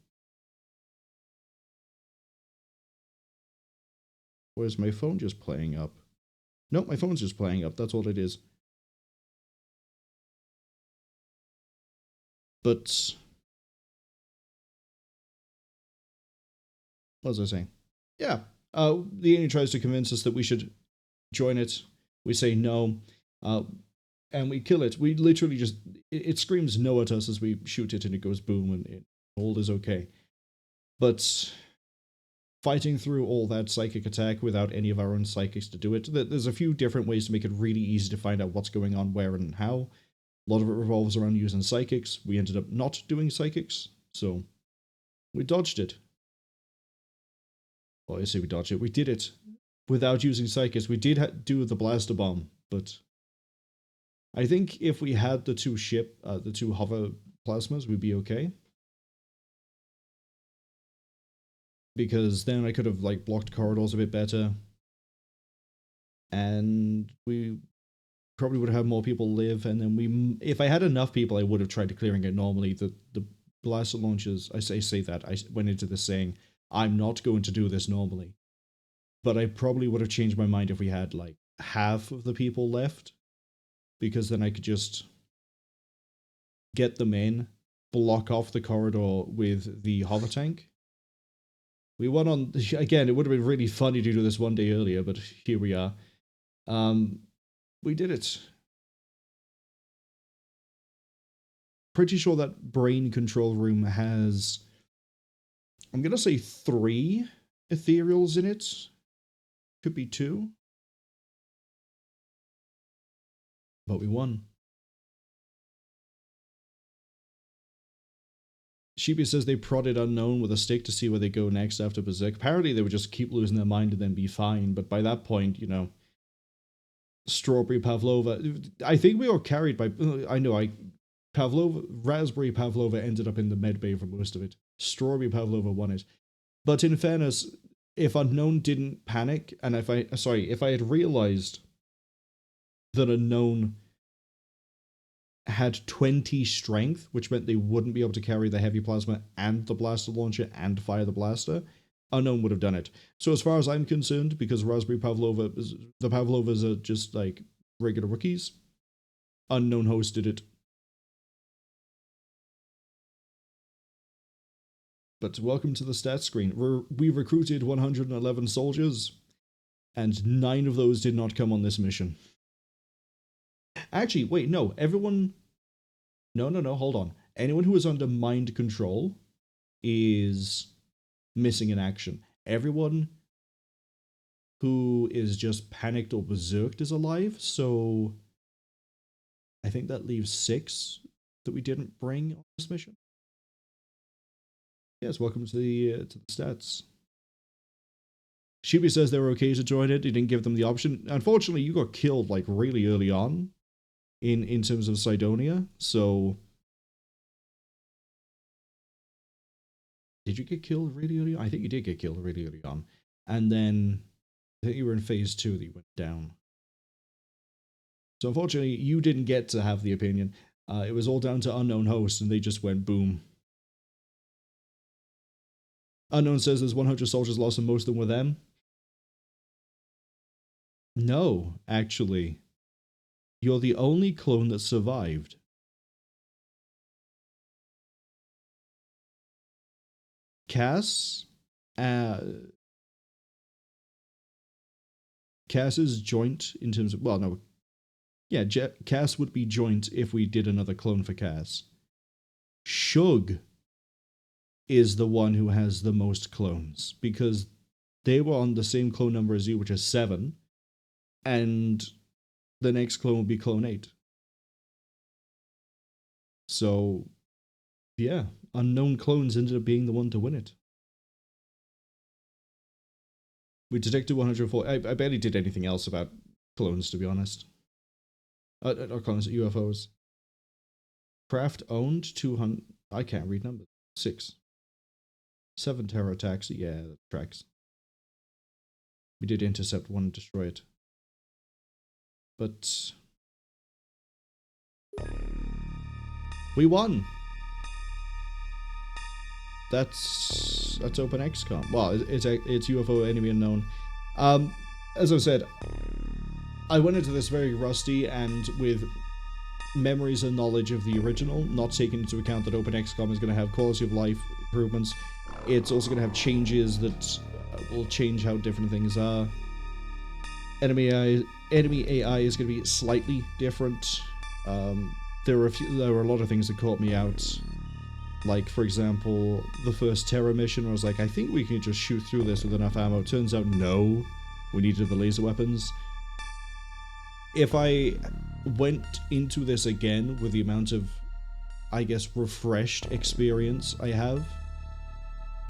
S1: Or is my phone just playing up? Nope, my phone's just playing up. That's all it is. But what was I saying? Yeah, the alien tries to convince us that we should join it. We say no, and we kill it. We literally just, it screams no at us as we shoot it, and it goes boom, and all is okay. But fighting through all that psychic attack without any of our own psychics to do it, there's a few different ways to make it really easy to find out what's going on, where, and how. A lot of it revolves around using psychics. We ended up not doing psychics, so we dodged it. Well, I say we dodged it. We did it without using psychics. We did do the blaster bomb, but I think if we had the two hover plasmas, we'd be okay. Because then I could have like blocked corridors a bit better, and we probably would have more people live. And then if I had enough people, I would have tried to clearing it normally. The blaster launchers, I say that, I went into this saying, I'm not going to do this normally. But I probably would have changed my mind if we had, like, half of the people left. Because then I could just get them in, block off the corridor with the hover tank. We went on, again, it would have been really funny to do this one day earlier, but here we are. We did it. Pretty sure that brain control room has, I'm going to say 3 ethereals in it. Could be 2. But we won. Sheepy says they prodded Unknown with a stick to see where they go next after Berserk. Apparently they would just keep losing their mind and then be fine, but by that point, you know, Strawberry Pavlova, I think we were carried by, Raspberry Pavlova ended up in the med bay for most of it. Strawberry Pavlova won it. But in fairness, if Unknown didn't panic, and if I had realized that Unknown had 20 strength, which meant they wouldn't be able to carry the heavy plasma and the blaster launcher and fire the blaster, Unknown would have done it. So as far as I'm concerned, because Raspberry Pavlova, the Pavlovas are just like regular rookies, Unknown hosted it. But welcome to the stats screen. We recruited 111 soldiers, and 9 of those did not come on this mission. Actually, wait, no, everyone... No, hold on. Anyone who is under mind control is missing in action. Everyone who is just panicked or berserked is alive, so I think that leaves 6 that we didn't bring on this mission. Yes, welcome to the stats. Shuby says they were okay to join it. He didn't give them the option. Unfortunately, you got killed like really early on in terms of Cydonia. So did you get killed really early on? I think you did get killed really early on. And then I think you were in phase 2 that you went down. So unfortunately, you didn't get to have the opinion. It was all down to Unknown host, and they just went boom. Unknown says there's 100 soldiers lost and most of them were them. No, actually. You're the only clone that survived. Cass? Cass is joint in terms of... Well, no. Yeah, Cass would be joint if we did another clone for Cass. Shug is the one who has the most clones, because they were on the same clone number as you, which is 7, and the next clone will be clone 8. So, yeah, Unknown clones ended up being the one to win it. We detected 104. I barely did anything else about clones, to be honest. Not clones, UFOs. Craft owned 200. I can't read numbers. 6. 7 terror attacks. Yeah, that tracks. We did intercept 1 and destroy it. But we won. That's OpenXCOM. Well, it's UFO Enemy Unknown. As I said, I went into this very rusty and with memories and knowledge of the original, not taking into account that OpenXCOM is going to have quality of life improvements. It's also going to have changes that will change how different things are. Enemy AI is going to be slightly different. There were a lot of things that caught me out. Like, for example, the first Terror mission, I was like, I think we can just shoot through this with enough ammo. Turns out, no. We needed the laser weapons. If I went into this again with the amount of, I guess, refreshed experience I have,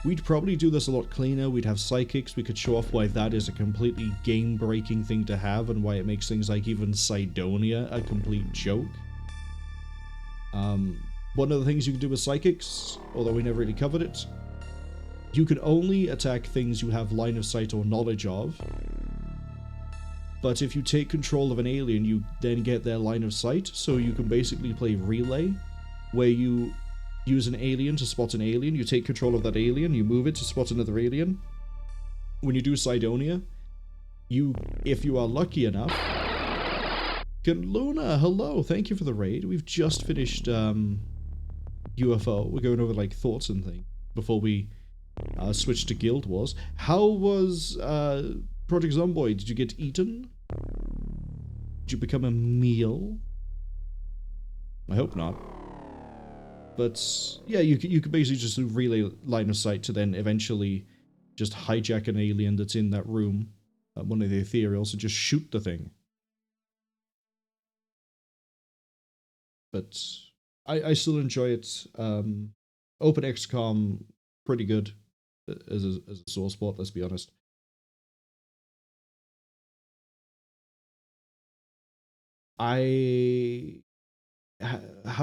S1: we'd probably do this a lot cleaner. We'd have psychics. We could show off why that is a completely game-breaking thing to have and why it makes things like even Cydonia a complete joke. One of the things you can do with psychics, although we never really covered it, you can only attack things you have line of sight or knowledge of. But if you take control of an alien, you then get their line of sight, so you can basically play relay, where you use an alien to spot an alien. You take control of that alien, you move it to spot another alien. When you do Cydonia, if you are lucky enough... Luna, hello, thank you for the raid. We've just finished UFO. We're going over like thoughts and things before we switch to Guild Wars. How was Project Zomboid? Did you get eaten? Did you become a meal? I hope not. But yeah, you could basically just relay line of sight to then eventually just hijack an alien that's in that room, one of the ethereals, and just shoot the thing. But I still enjoy it. OpenXCOM, pretty good as a sore spot, let's be honest. How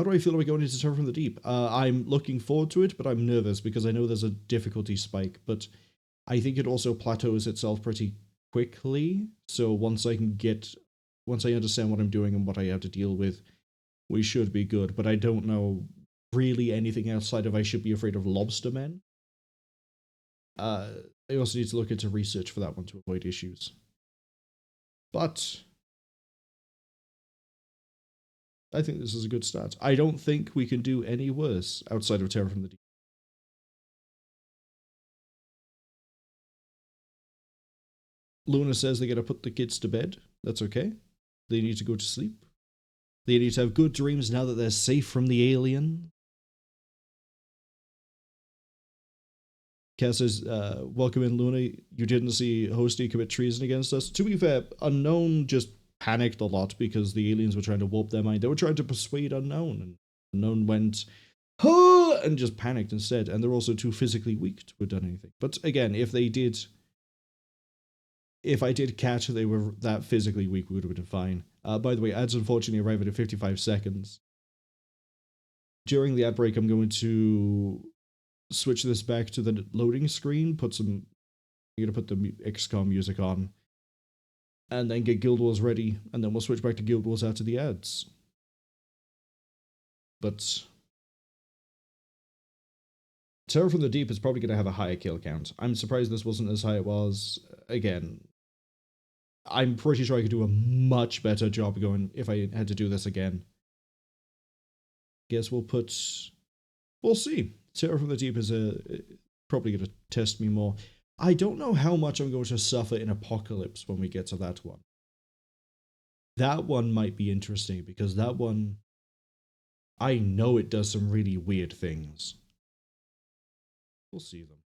S1: do I feel about going into Terror from the Deep? I'm looking forward to it, but I'm nervous because I know there's a difficulty spike, but I think it also plateaus itself pretty quickly. So once I understand what I'm doing and what I have to deal with, we should be good. But I don't know really anything outside of I should be afraid of lobster men. I also need to look into research for that one to avoid issues. But I think this is a good start. I don't think we can do any worse outside of Terror from the Deep. Luna says they're going to put the kids to bed. That's okay. They need to go to sleep. They need to have good dreams now that they're safe from the alien. Kaz says, welcome in, Luna. You didn't see Hosty commit treason against us. To be fair, Unknown just panicked a lot because the aliens were trying to warp their mind. They were trying to persuade Unknown, and Unknown went, huh, and just panicked instead. And they're also too physically weak to have done anything. But again, if I did catch they were that physically weak, we would have been fine. By the way, ads unfortunately arrive at 55 seconds. During the ad break, I'm going to switch this back to the loading screen, I'm going to put the XCOM music on, and then get Guild Wars ready, and then we'll switch back to Guild Wars after the ads. But Terror from the Deep is probably going to have a higher kill count. I'm surprised this wasn't as high as it was. Again, I'm pretty sure I could do a much better job going if I had to do this again. Guess we'll see. Terror from the Deep is probably going to test me more. I don't know how much I'm going to suffer in Apocalypse when we get to that one. That one might be interesting because that one, I know it does some really weird things. We'll see them.